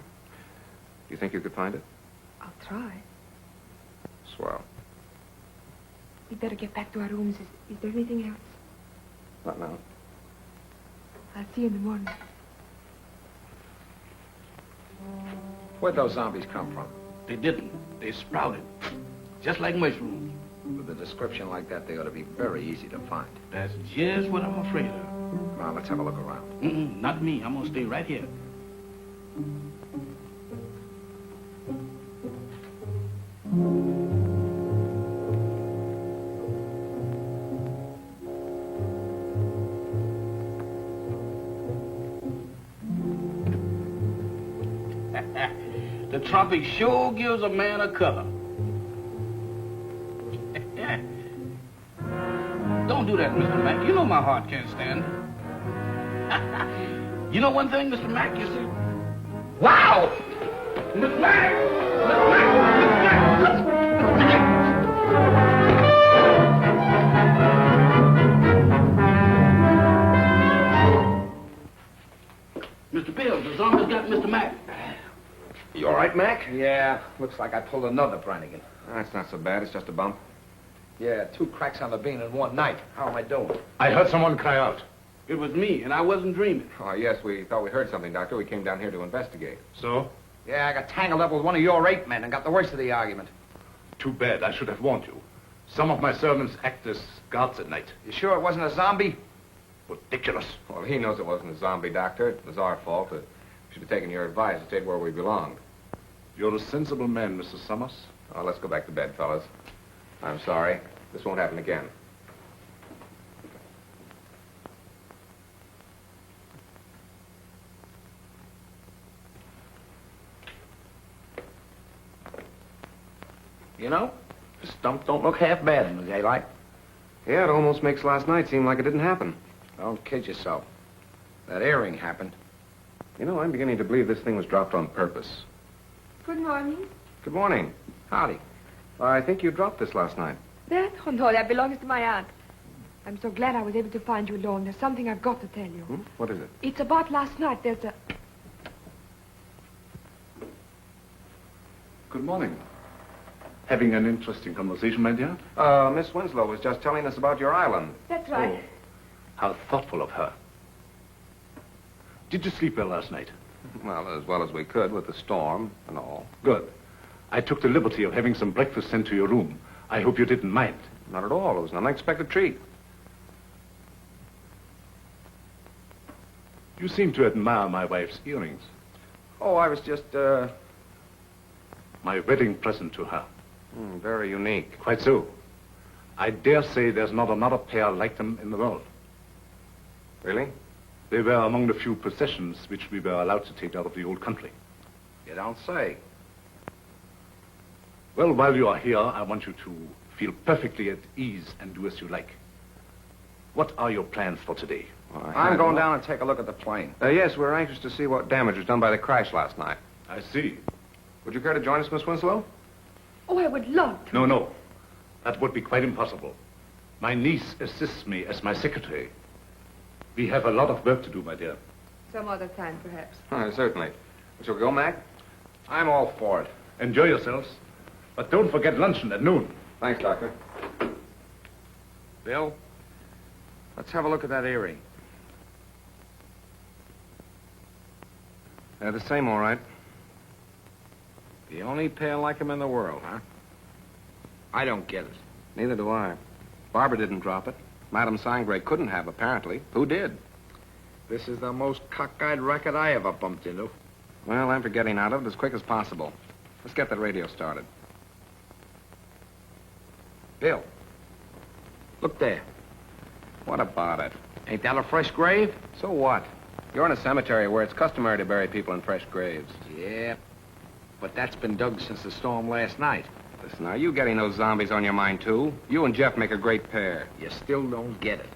Speaker 2: you think you could find it?
Speaker 8: I'll try.
Speaker 2: Swell.
Speaker 8: We'd better get back to our rooms. Is there anything else?
Speaker 2: Not now.
Speaker 8: I'll see you in the morning.
Speaker 4: Where'd those zombies come from?
Speaker 3: They didn't. They sprouted. Just like mushrooms.
Speaker 4: With a description like that, they ought to be very easy to find.
Speaker 3: That's just what I'm afraid of.
Speaker 4: Come on, let's have a look around.
Speaker 3: Not me. I'm gonna stay right here. The tropic sure gives a man a color. Don't do that, Mr. Mack. You know my heart can't stand it. You know one thing, Mr. Mack, you see? Wow! Mr. Mack! Mr. Mack! Mr. Mack! Mr. Bill. The zombies got Mr. Mac.
Speaker 2: You all right, Mac?
Speaker 4: Yeah, looks like I pulled another Brannigan.
Speaker 2: That's not so bad. It's just a bump.
Speaker 4: Yeah, 2 cracks on the bean in one night. How am I doing?
Speaker 5: I heard someone cry out.
Speaker 3: It was me, and I wasn't dreaming.
Speaker 2: Oh, yes, we thought we heard something, Doctor. We came down here to investigate.
Speaker 5: So?
Speaker 4: Yeah, I got tangled up with one of your 8 men and got the worst of the argument.
Speaker 5: Too bad. I should have warned you. Some of my servants act as guards at night.
Speaker 4: You sure it wasn't a zombie?
Speaker 5: Ridiculous.
Speaker 2: Well, he knows it wasn't a zombie, Doctor. It was our fault. We should have taken your advice and stayed where we belonged.
Speaker 5: You're a sensible man, Mr. Summers.
Speaker 2: Oh, let's go back to bed, fellas. I'm sorry. This won't happen again.
Speaker 4: You know, the stump don't look half bad in the daylight.
Speaker 2: Yeah, it almost makes last night seem like it didn't happen.
Speaker 4: Don't kid yourself. That earring happened.
Speaker 2: You know, I'm beginning to believe this thing was dropped on purpose.
Speaker 8: Good morning.
Speaker 2: Good morning.
Speaker 4: Howdy.
Speaker 2: I think you dropped this last night.
Speaker 8: That? Oh, no, that belongs to my aunt. I'm so glad I was able to find you alone. There's something I've got to tell you.
Speaker 2: Hmm? What is it?
Speaker 8: It's about last night. There's a...
Speaker 5: Good morning. Having an interesting conversation, my dear?
Speaker 2: Miss Winslow was just telling us about your island.
Speaker 8: That's right.
Speaker 5: Oh, how thoughtful of her. Did you sleep well last night?
Speaker 2: Well as we could with the storm and all.
Speaker 5: Good. I took the liberty of having some breakfast sent to your room. I hope you didn't mind.
Speaker 2: Not at all. It was an unexpected treat.
Speaker 5: You seem to admire my wife's earrings.
Speaker 4: Oh, I was just,
Speaker 5: My wedding present to her.
Speaker 2: Very unique.
Speaker 5: Quite so. I dare say there's not another pair like them in the world.
Speaker 2: Really?
Speaker 5: They were among the few possessions which we were allowed to take out of the old country.
Speaker 4: You don't say.
Speaker 5: Well, while you are here, I want you to feel perfectly at ease and do as you like. What are your plans for today?
Speaker 4: I'm going down and take a look at the plane.
Speaker 2: Yes, we're anxious to see what damage was done by the crash last night.
Speaker 5: I see.
Speaker 2: Would you care to join us, Miss Winslow?
Speaker 8: Oh, I would love to.
Speaker 5: No. That would be quite impossible. My niece assists me as my secretary. We have a lot of work to do, my dear.
Speaker 8: Some other time, perhaps.
Speaker 2: Certainly. Shall we go, Mac?
Speaker 4: I'm all for it.
Speaker 5: Enjoy yourselves. But don't forget luncheon at noon.
Speaker 2: Thanks, Doctor.
Speaker 4: Bill, let's have a look at that earring.
Speaker 2: The same, all right.
Speaker 4: The only pair like him in the world, huh? I don't get it.
Speaker 2: Neither do I. Barbara didn't drop it. Madame Sangre couldn't have, apparently. Who did?
Speaker 4: This is the most cockeyed racket I ever bumped into.
Speaker 2: Well, I'm for getting out of it as quick as possible. Let's get that radio started.
Speaker 4: Bill, look there.
Speaker 2: What about it?
Speaker 4: Ain't that a fresh grave?
Speaker 2: So what? You're in a cemetery where it's customary to bury people in fresh graves.
Speaker 4: Yeah, but that's been dug since the storm last night.
Speaker 2: Listen, are you getting those zombies on your mind, too? You and Jeff make a great pair.
Speaker 4: You still don't get it.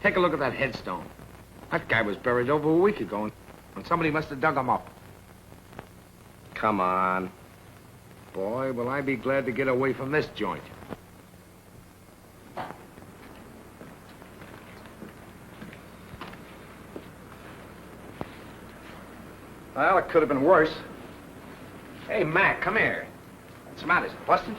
Speaker 4: Take a look at that headstone. That guy was buried over a week ago, and somebody must have dug him up.
Speaker 2: Come on.
Speaker 4: Boy, will I be glad to get away from this joint. Well, it could have been worse. Hey, Mac, come here. What's the matter? Is it busted?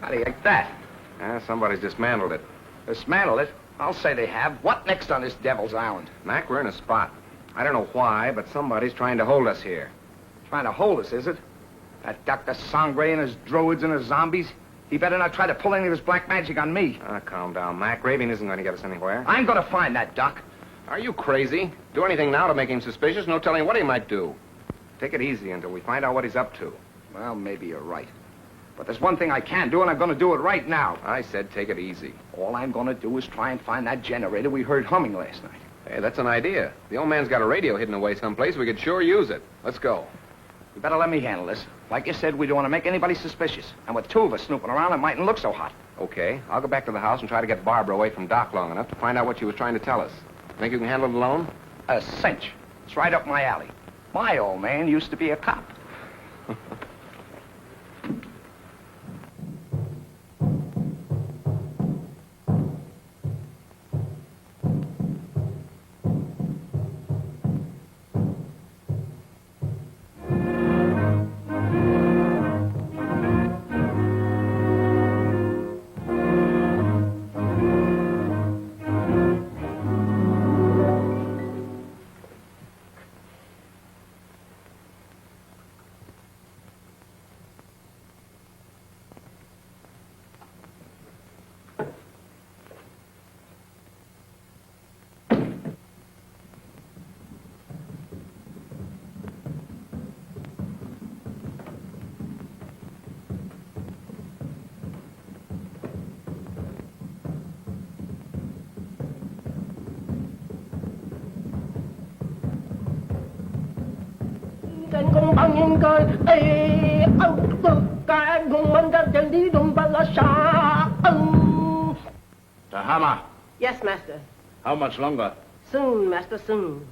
Speaker 4: How do you like that?
Speaker 2: Somebody's dismantled it.
Speaker 4: Dismantled it? I'll say they have. What next on this Devil's Island?
Speaker 2: Mac, we're in a spot. I don't know why, but somebody's trying to hold us here.
Speaker 4: Trying to hold us, is it? That Dr. Sangre and his druids and his zombies? He better not try to pull any of his black magic on me.
Speaker 2: Calm down, Mac. Raving isn't going to get us anywhere.
Speaker 4: I'm going to find that Doc.
Speaker 2: Are you crazy? Do anything now to make him suspicious, no telling what he might do. Take it easy until we find out what he's up to.
Speaker 4: Well, maybe you're right. But there's one thing I can do, and I'm going to do it right now.
Speaker 2: I said take it easy.
Speaker 4: All I'm going to do is try and find that generator we heard humming last night.
Speaker 2: Hey, that's an idea. The old man's got a radio hidden away someplace. We could sure use it. Let's go.
Speaker 4: You better let me handle this. Like you said, we don't want to make anybody suspicious. And with 2 of us snooping around, it mightn't look so hot.
Speaker 2: Okay. I'll go back to the house and try to get Barbara away from Doc long enough to find out what she was trying to tell us. Think you can handle it alone?
Speaker 4: A cinch. It's right up my alley. My old man used to be a cop.
Speaker 3: Tahama,
Speaker 7: Yes, master.
Speaker 3: how much longer?
Speaker 7: Soon, master, soon.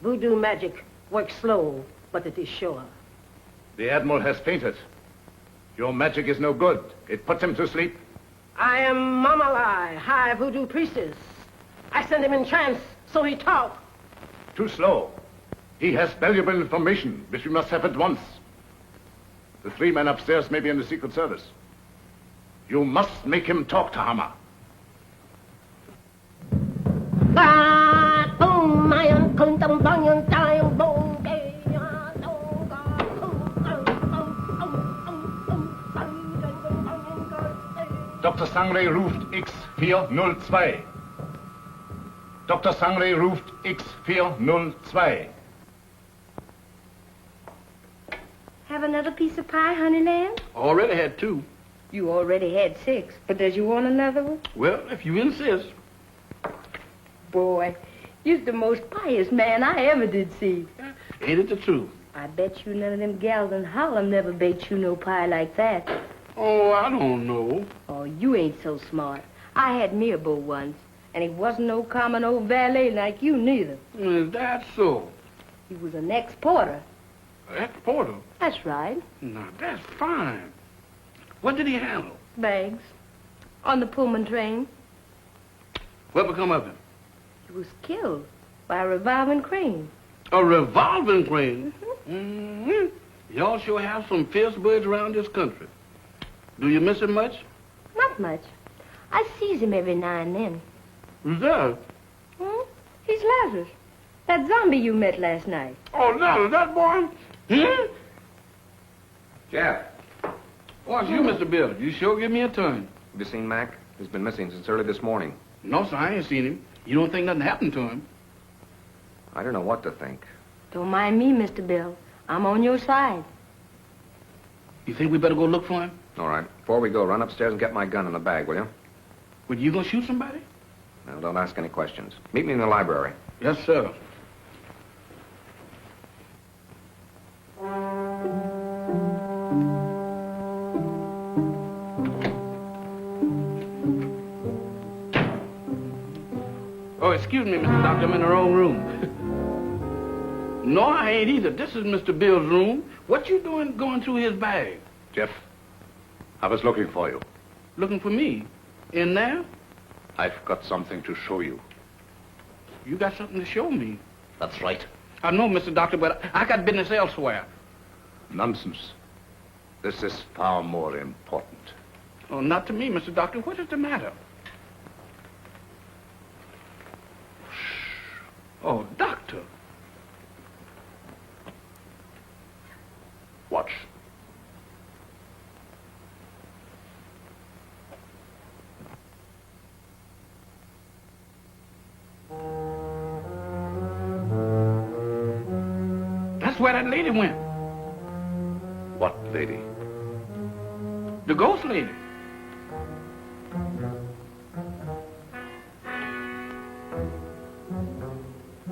Speaker 7: Voodoo magic works slow, but it is sure.
Speaker 5: The Admiral has fainted. Your magic is no good. It puts him to sleep.
Speaker 7: I am Mamalai, high voodoo priestess. I send him in trance, so he talk.
Speaker 5: Too slow. He has valuable information, which we must have at once. The 3 men upstairs may be in the Secret Service. You must make him talk, Tahama. Dr. Sangre ruft X-402. Dr. Sangre ruft X-402.
Speaker 6: Have another piece of pie, honey lamb?
Speaker 3: Already had 2.
Speaker 6: You already had 6, but does you want another one?
Speaker 3: Well, if you insist.
Speaker 6: Boy, you're the most pious man I ever did see.
Speaker 3: Ain't it the truth?
Speaker 6: I bet you none of them gals in Harlem never baked you no pie like that.
Speaker 3: Oh, I don't know.
Speaker 6: Oh, you ain't so smart. I had me a beau once, and he wasn't no common old valet like you neither.
Speaker 3: Is that so?
Speaker 6: He was an ex-porter.
Speaker 3: Ex-porter?
Speaker 6: That's right.
Speaker 3: Now, that's fine. What did he handle?
Speaker 6: Bags. On the Pullman train.
Speaker 3: What become of him?
Speaker 6: He was killed by a revolving crane.
Speaker 3: A revolving crane? Mm-hmm. Y'all sure have some fierce birds around this country. Do you miss him much?
Speaker 6: Not much. I sees him every now and then.
Speaker 3: Who's that?
Speaker 6: He's Lazarus. That zombie you met last night.
Speaker 3: Oh, Lazarus, that boy?
Speaker 4: Jeff,
Speaker 3: Oh, it's you, Mr. Bill. You sure give me a turn.
Speaker 4: have you seen Mac? He's been missing since early this morning.
Speaker 3: No, sir, I ain't seen him. You don't think nothing happened to him?
Speaker 4: I don't know what to think.
Speaker 6: Don't mind me, Mr. Bill. I'm on your side.
Speaker 3: You think we better go look for him?
Speaker 4: All right. Before we go, run upstairs and get my gun in the bag, will you?
Speaker 3: Well, you gonna shoot somebody?
Speaker 4: Now, don't ask any questions. Meet me in the library.
Speaker 3: Yes, sir. Oh, excuse me, Mr. Doctor, I'm in the wrong room. No, I ain't either. This is Mr. Bill's room. What you doing going through his bag?
Speaker 5: Jeff, I was looking for you.
Speaker 3: Looking for me? In there?
Speaker 5: I've got something to show you.
Speaker 3: You got something to show me.
Speaker 5: That's right.
Speaker 3: I know, Mr. Doctor, but I got business elsewhere.
Speaker 5: Nonsense. This is far more important.
Speaker 3: Oh, not to me, Mr. Doctor. What is the matter? Oh, Doctor.
Speaker 5: Watch.
Speaker 3: That's where that lady went.
Speaker 5: What lady?
Speaker 3: The ghost lady.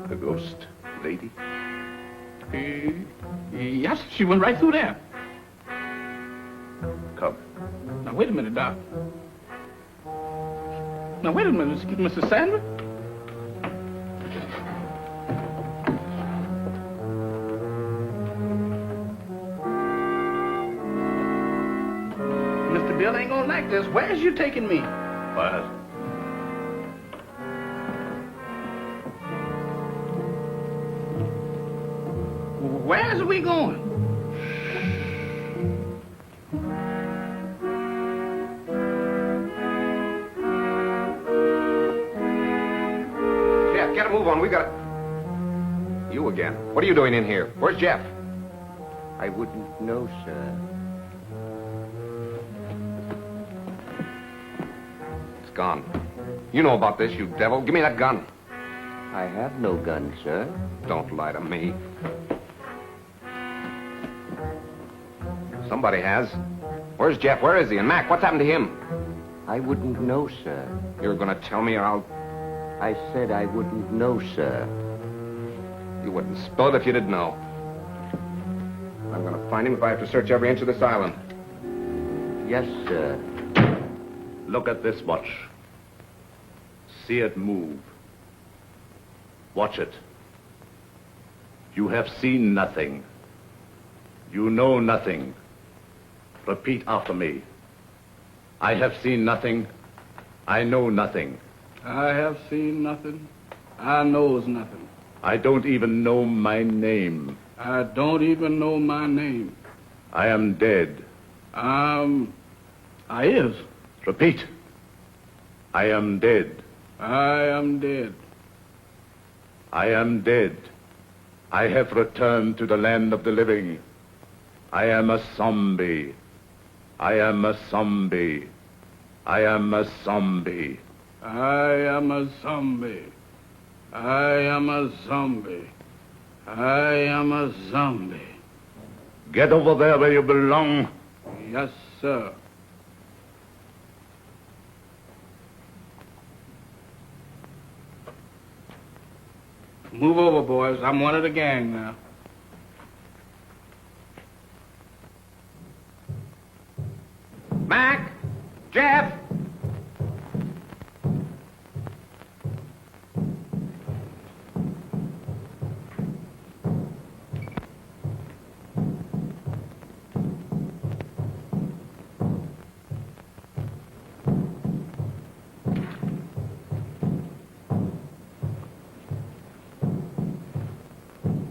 Speaker 5: The ghost lady?
Speaker 3: Yes, she went right through there.
Speaker 5: Come.
Speaker 3: Now, wait a minute, Doc. Now, wait a minute, Mr. Sandra. Mr. Bill ain't gonna like this. Where's you taking me?
Speaker 5: What?
Speaker 3: Where's we going?
Speaker 4: Jeff, get a move on. We got... You again. What are you doing in here? Where's Jeff?
Speaker 9: I wouldn't know, sir.
Speaker 4: It's gone. You know about this, you devil. Give me that gun.
Speaker 9: I have no gun, sir.
Speaker 4: Don't lie to me. Somebody has. Where's Jeff? Where is he? And Mac, what's happened to him?
Speaker 9: I wouldn't know, sir.
Speaker 4: You're gonna tell me or I'll...
Speaker 9: I said I wouldn't know, sir.
Speaker 4: You wouldn't spill it if you didn't know.
Speaker 2: I'm going to find him if I have to search every inch of this island.
Speaker 9: Yes, sir.
Speaker 5: Look at this watch. See it move. Watch it. You have seen nothing. You know nothing. Repeat after me. I have seen nothing. I know nothing.
Speaker 3: I have seen nothing. I knows nothing.
Speaker 5: I don't even know my name.
Speaker 3: I don't even know my name.
Speaker 5: I am dead.
Speaker 3: I is.
Speaker 5: Repeat. I am dead.
Speaker 3: I am dead.
Speaker 5: I am dead. I have returned to the land of the living. I am a zombie. I am a zombie. I am a zombie.
Speaker 3: I am a zombie. I am a zombie. I am a zombie.
Speaker 5: Get over there where you belong.
Speaker 3: Yes, sir. Move over, boys. I'm one of the gang now.
Speaker 4: Mac! Jeff!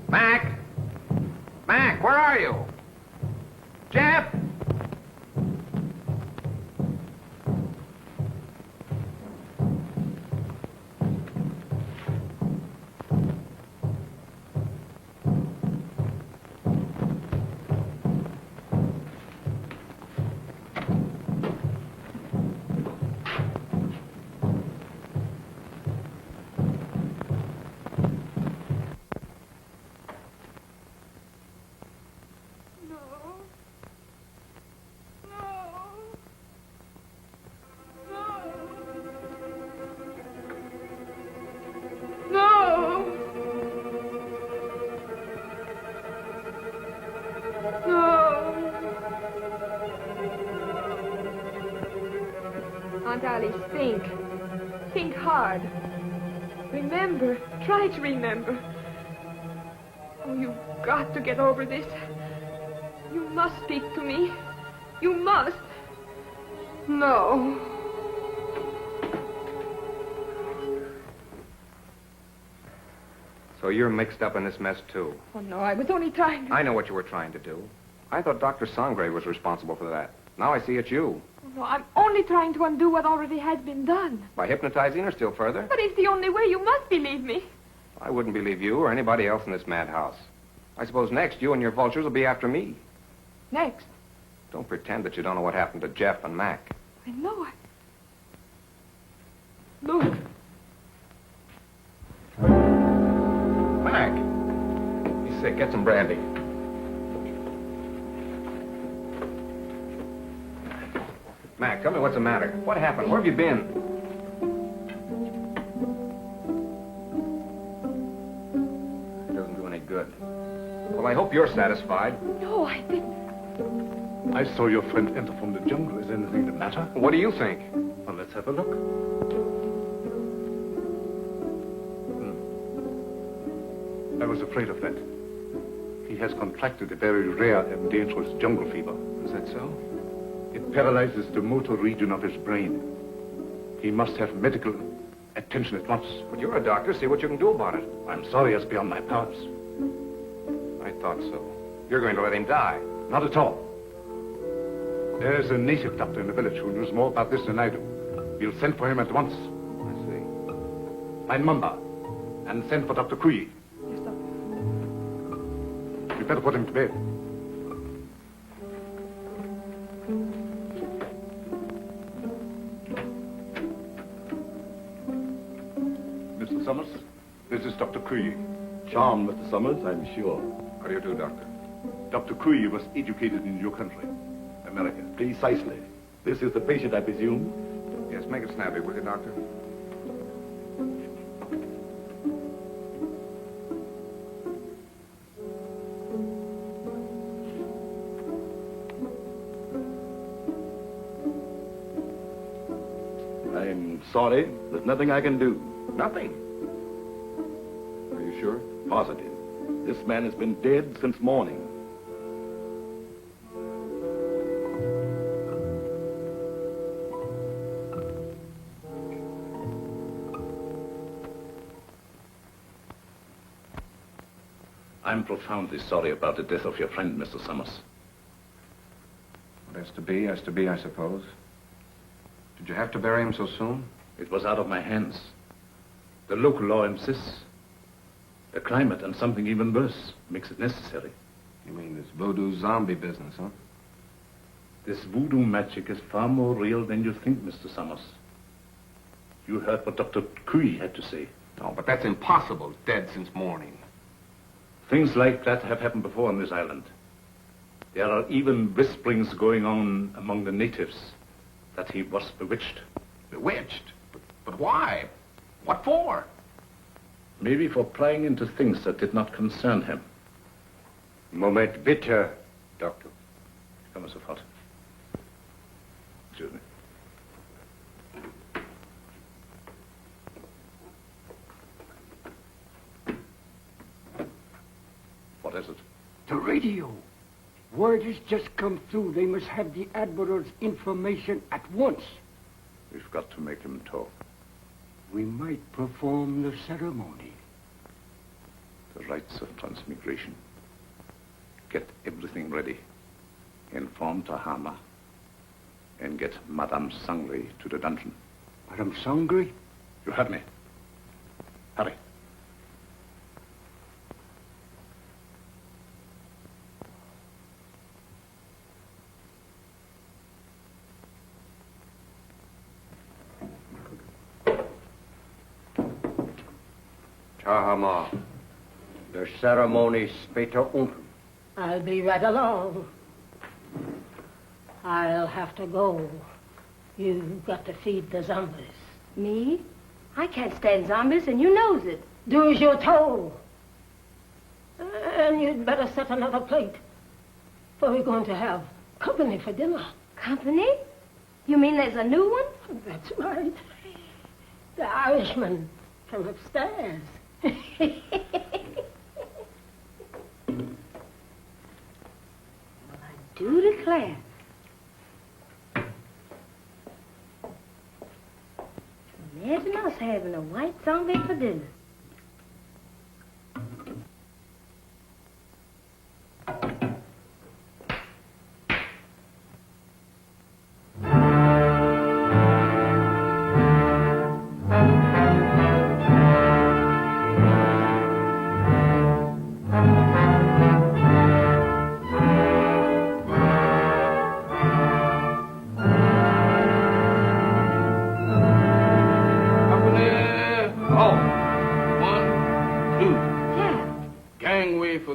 Speaker 4: Mac! Mac, where are you? Jeff!
Speaker 8: Aunt Alyce, think. Think hard. Remember. Try to remember. Oh, you've got to get over this. You must speak to me. You must. No.
Speaker 2: So you're mixed up in this mess, too.
Speaker 8: Oh, no, I was only trying to...
Speaker 2: I know what you were trying to do. I thought Dr. Sangre was responsible for that. Now I see it's you.
Speaker 8: Oh, no, I'm only trying to undo what already has been done.
Speaker 2: By hypnotizing her still further?
Speaker 8: But it's the only way. You must believe me.
Speaker 2: I wouldn't believe you or anybody else in this madhouse. I suppose next you and your vultures will be after me.
Speaker 8: Next.
Speaker 2: Don't pretend that you don't know what happened to Jeff and Mac.
Speaker 8: I know it. Look.
Speaker 2: Mac! He's sick. Get some brandy. Mac, tell me what's the matter. What happened? Where have you been? It doesn't do any good. Well, I hope you're satisfied.
Speaker 8: No, I didn't.
Speaker 5: I saw your friend enter from the jungle. Is anything the matter?
Speaker 2: What do you think?
Speaker 5: Well, let's have a look. I was afraid of that. He has contracted a very rare and dangerous jungle fever.
Speaker 2: Is that so?
Speaker 5: It paralyzes the motor region of his brain. He must have medical attention at once.
Speaker 2: But you're a doctor. See what you can do about it.
Speaker 5: I'm sorry, it's beyond my powers.
Speaker 2: I thought so. You're going to let him die.
Speaker 5: Not at all. There's a native doctor in the village who knows more about this than I do. We'll send for him at once.
Speaker 2: I see.
Speaker 5: Find Mamba and send for Dr. Kui.
Speaker 8: Yes, doctor.
Speaker 5: You better put him to bed. Mr. Summers, this is Dr. Kui.
Speaker 10: Charmed, Mr. Summers, I'm sure.
Speaker 2: How do you do, Doctor?
Speaker 5: Dr. Kui was educated in your country, America.
Speaker 10: Precisely. This is the patient, I presume?
Speaker 2: Yes, make it snappy, will you, Doctor?
Speaker 10: sorry. There's nothing I can do.
Speaker 4: Nothing.
Speaker 10: Are you sure? Positive. This man has been dead since morning.
Speaker 5: I'm profoundly sorry about the death of your friend, Mr. Summers.
Speaker 4: What has to be, I suppose. Did you have to bury him so soon?
Speaker 5: It was out of my hands. The local law insists. The climate and something even worse makes it necessary.
Speaker 4: You mean this voodoo zombie business, huh?
Speaker 5: This voodoo magic is far more real than you think, Mr. Summers. You heard what Dr. Cui had to say.
Speaker 4: No, but that's impossible. Dead since morning.
Speaker 5: Things like that have happened before on this island. There are even whisperings going on among the natives that he was bewitched.
Speaker 4: Bewitched? But why? What for?
Speaker 5: Maybe for prying into things that did not concern him.
Speaker 9: Moment bitte, Doctor.
Speaker 5: Come sofort. Excuse me. What is it?
Speaker 9: The radio. Word has just come through. They must have the Admiral's information at once.
Speaker 5: We've got to make him talk.
Speaker 9: We might perform the ceremony.
Speaker 5: The rites of transmigration. Get everything ready. Inform Tahama. And get Madame Sangre to the dungeon.
Speaker 9: Madame Sangre?
Speaker 5: You heard me. Hurry.
Speaker 9: Tahama, the ceremony später unten.
Speaker 7: I'll be right along. I'll have to go. You've got to feed the zombies.
Speaker 6: Me? I can't stand zombies, and you knows it.
Speaker 7: Do as you're told. And you'd better set another plate. For we're going to have company for dinner.
Speaker 6: Company? You mean there's a new one?
Speaker 7: That's right. The Irishman from upstairs.
Speaker 6: Well, I do declare. Imagine us having a white zombie for dinner.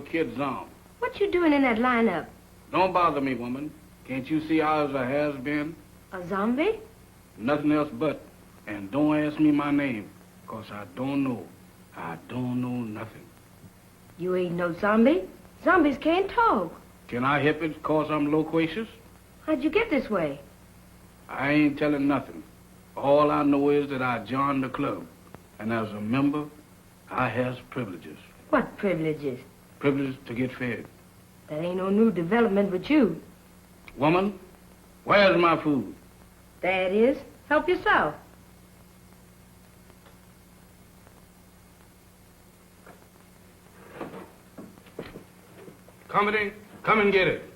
Speaker 3: Kid Zombie.
Speaker 6: What you doing in that lineup?
Speaker 3: Don't bother me, woman. Can't you see I was a has-been?
Speaker 6: A zombie?
Speaker 3: Nothing else but. And don't ask me my name, 'cause I don't know. I don't know nothing.
Speaker 6: You ain't no zombie. Zombies can't talk.
Speaker 3: Can I help it 'cause I'm loquacious?
Speaker 6: How'd you get this way?
Speaker 3: I ain't telling nothing. All I know is that I joined the club. And as a member, I has privileges.
Speaker 6: What privileges?
Speaker 3: Privilege to get fed.
Speaker 6: That ain't no new development with you.
Speaker 3: Woman, where's my food?
Speaker 6: There it is. Help yourself.
Speaker 3: Company, come and get it.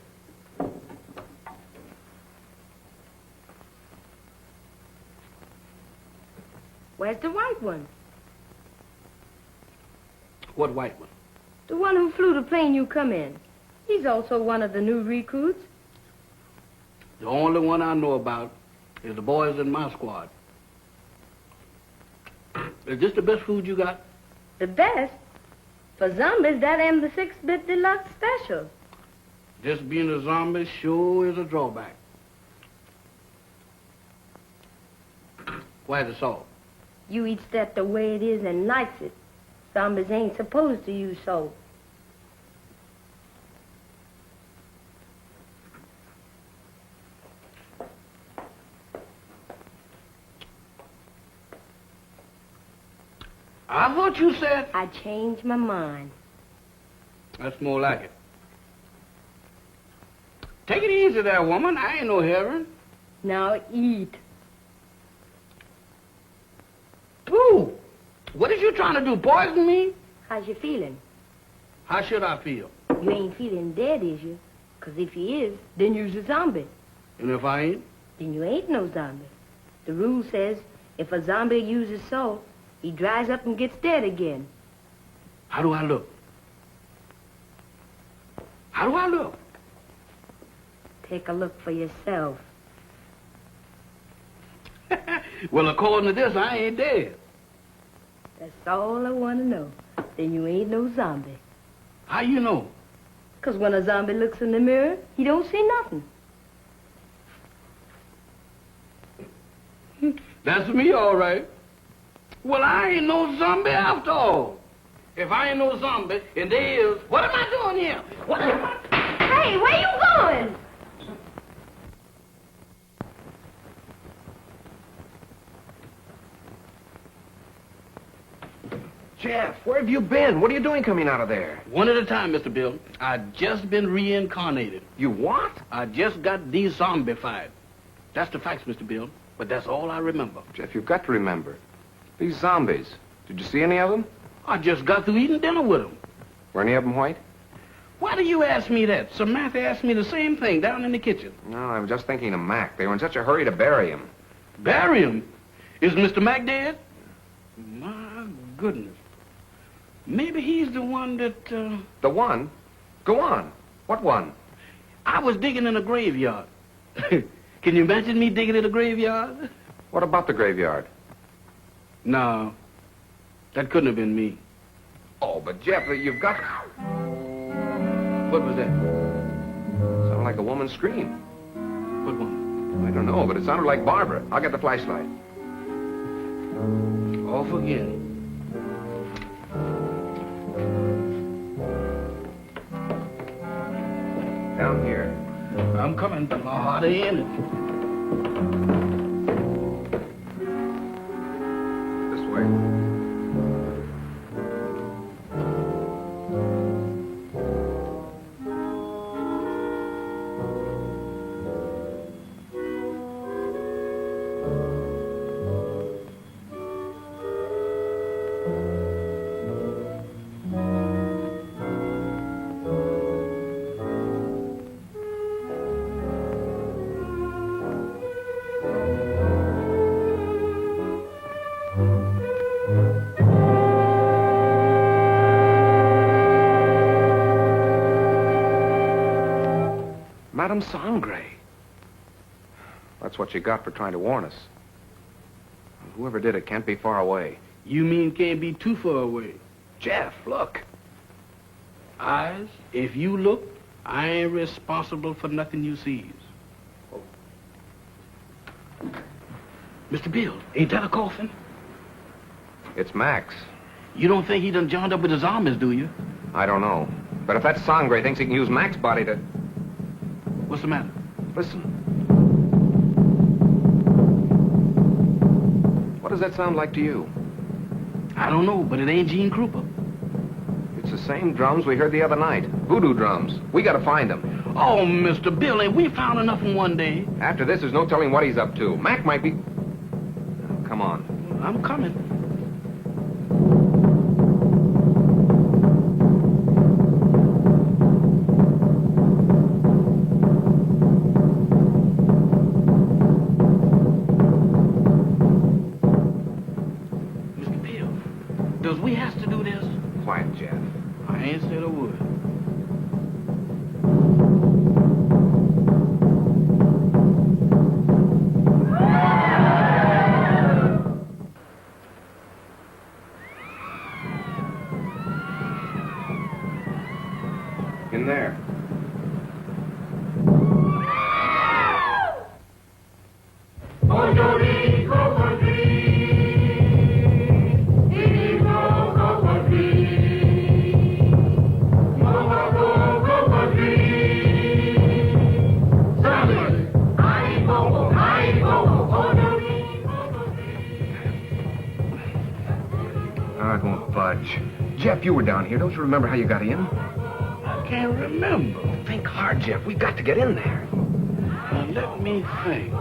Speaker 6: Where's the white one?
Speaker 3: What white one?
Speaker 6: The one who flew the plane you come in. He's also one of the new recruits.
Speaker 3: The only one I know about is the boys in my squad. Is this the best food you got?
Speaker 6: The best? For zombies, that am the 6-bit deluxe special.
Speaker 3: Just being a zombie sure is a drawback. Where's the salt?
Speaker 6: You eats that the way it is and likes it. Zombies ain't supposed to use salt.
Speaker 3: I thought you said...
Speaker 6: I changed my mind.
Speaker 3: That's more like it. Take it easy there, woman. I ain't no heron.
Speaker 6: Now eat.
Speaker 3: Ooh, what is you trying to do, poison me?
Speaker 6: How's you feeling?
Speaker 3: How should I feel?
Speaker 6: You ain't feeling dead, is you? 'Cause if you is, then you's a zombie.
Speaker 3: And if I ain't?
Speaker 6: Then you ain't no zombie. The rule says if a zombie uses salt, he dries up and gets dead again.
Speaker 3: How do I look? How do I look?
Speaker 6: Take a look for yourself.
Speaker 3: Well, according to this, I ain't dead.
Speaker 6: That's all I want to know. Then you ain't no zombie.
Speaker 3: How you know?
Speaker 6: 'Cause when a zombie looks in the mirror, he don't see nothing.
Speaker 3: That's me, all right. Well, I ain't no zombie after all. If I ain't no zombie, and there is, what am I doing here? What am I...
Speaker 6: Hey, where you going?
Speaker 4: Jeff, where have you been? What are you doing coming out of there?
Speaker 3: One at a time, Mr. Bill. I just been reincarnated.
Speaker 4: You what?
Speaker 3: I just got de-zombified. That's the facts, Mr. Bill. But that's all I remember.
Speaker 4: Jeff, you've got to remember. These zombies. Did you see any of them?
Speaker 3: I just got through eating dinner with them.
Speaker 4: Were any of them white?
Speaker 3: Why do you ask me that? Samantha asked me the same thing down in the kitchen.
Speaker 4: No, I was just thinking of Mac. They were in such a hurry to bury him.
Speaker 3: Bury him? Is Mr. Mac dead? My goodness. Maybe he's the one that,
Speaker 4: The one? Go on. What one?
Speaker 3: I was digging in a graveyard. Can you imagine me digging in a graveyard?
Speaker 4: What about the graveyard?
Speaker 3: No. That couldn't have been me.
Speaker 4: Oh, but Jeff, you've got...
Speaker 3: What was that?
Speaker 4: Sounded like a woman's scream.
Speaker 3: What one?
Speaker 4: I don't know, but it sounded like Barbara. I'll get the flashlight.
Speaker 3: Off again.
Speaker 4: Down here.
Speaker 3: I'm coming, but my heart ain't in it.
Speaker 4: This way. Madame Sangre. That's what you got for trying to warn us. Whoever did it can't be far away.
Speaker 3: You mean can't be too far away?
Speaker 4: Jeff, look.
Speaker 3: Eyes, if you look, I ain't responsible for nothing you sees. Mr. Bill, ain't that a coffin?
Speaker 4: It's Max.
Speaker 3: You don't think he done joined up with his armies, do you?
Speaker 4: I don't know. But if that Sangre thinks he can use Max's body to...
Speaker 3: What's the matter?
Speaker 4: Listen. What does that sound like to you?
Speaker 3: I don't know, but it ain't Gene Krupa.
Speaker 4: It's the same drums we heard the other night. Voodoo drums. We gotta find them.
Speaker 3: Oh, Mr. Bill, ain't we found enough in one day?
Speaker 4: After this, there's no telling what he's up to. Mac might be... Oh, come on.
Speaker 3: I'm coming.
Speaker 4: Quiet, Jeff.
Speaker 3: I ain't said a word.
Speaker 4: In there. car won't budge. Jeff, you were down here. Don't you remember how you got in?
Speaker 3: I can't remember.
Speaker 4: Think hard, Jeff. We've got to get in there.
Speaker 3: Now, let me think.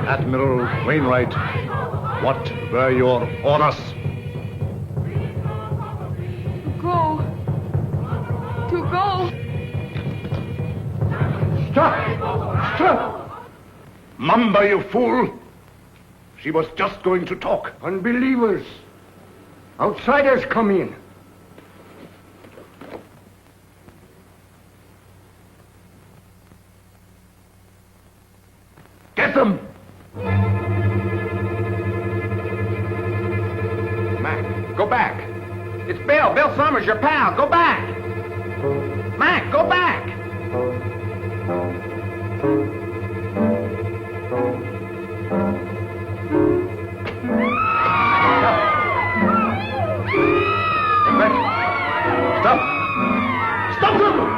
Speaker 5: Admiral Wainwright, what were your orders?
Speaker 8: To go.
Speaker 5: Stop! Stop! Mamba, you fool! She was just going to talk.
Speaker 9: Unbelievers. Outsiders come in.
Speaker 5: Get them!
Speaker 4: Mac, go back. It's Bill. Bill Summers, your pal. Go back. Mac, go back.
Speaker 5: Stop! Stop them!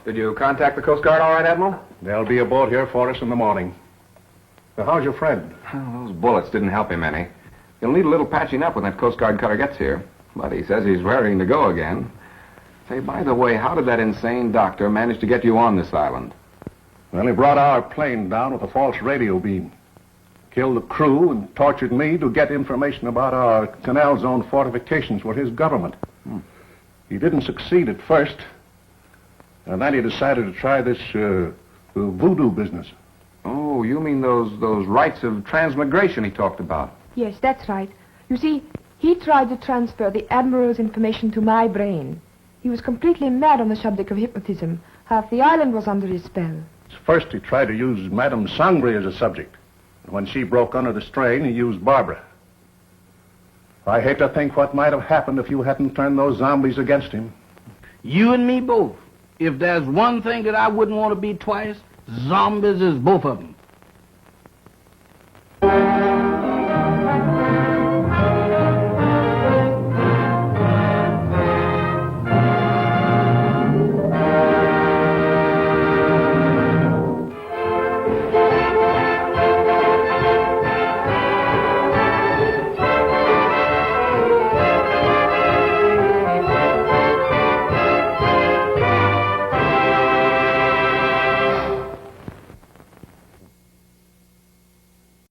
Speaker 4: Did you contact the Coast Guard all right, Admiral?
Speaker 5: They'll be aboard here for us in the morning. So how's your friend?
Speaker 4: Well, those bullets didn't help him any. He'll need a little patching up when that Coast Guard cutter gets here. But he says he's raring to go again. Say, by the way, how did that insane doctor manage to get you on this island?
Speaker 5: Well, he brought our plane down with a false radio beam. Killed the crew and tortured me to get information about our Canal Zone fortifications with his government. He didn't succeed at first. And then he decided to try this voodoo business.
Speaker 4: Oh, you mean those rites of transmigration he talked about?
Speaker 8: Yes, that's right. You see, he tried to transfer the Admiral's information to my brain. He was completely mad on the subject of hypnotism. Half the island was under his spell.
Speaker 5: First, he tried to use Madame Sangre as a subject. And when she broke under the strain, he used Barbara. I hate to think what might have happened if you hadn't turned those zombies against him.
Speaker 3: You and me both. If there's one thing that I wouldn't want to be twice, zombies is both of them.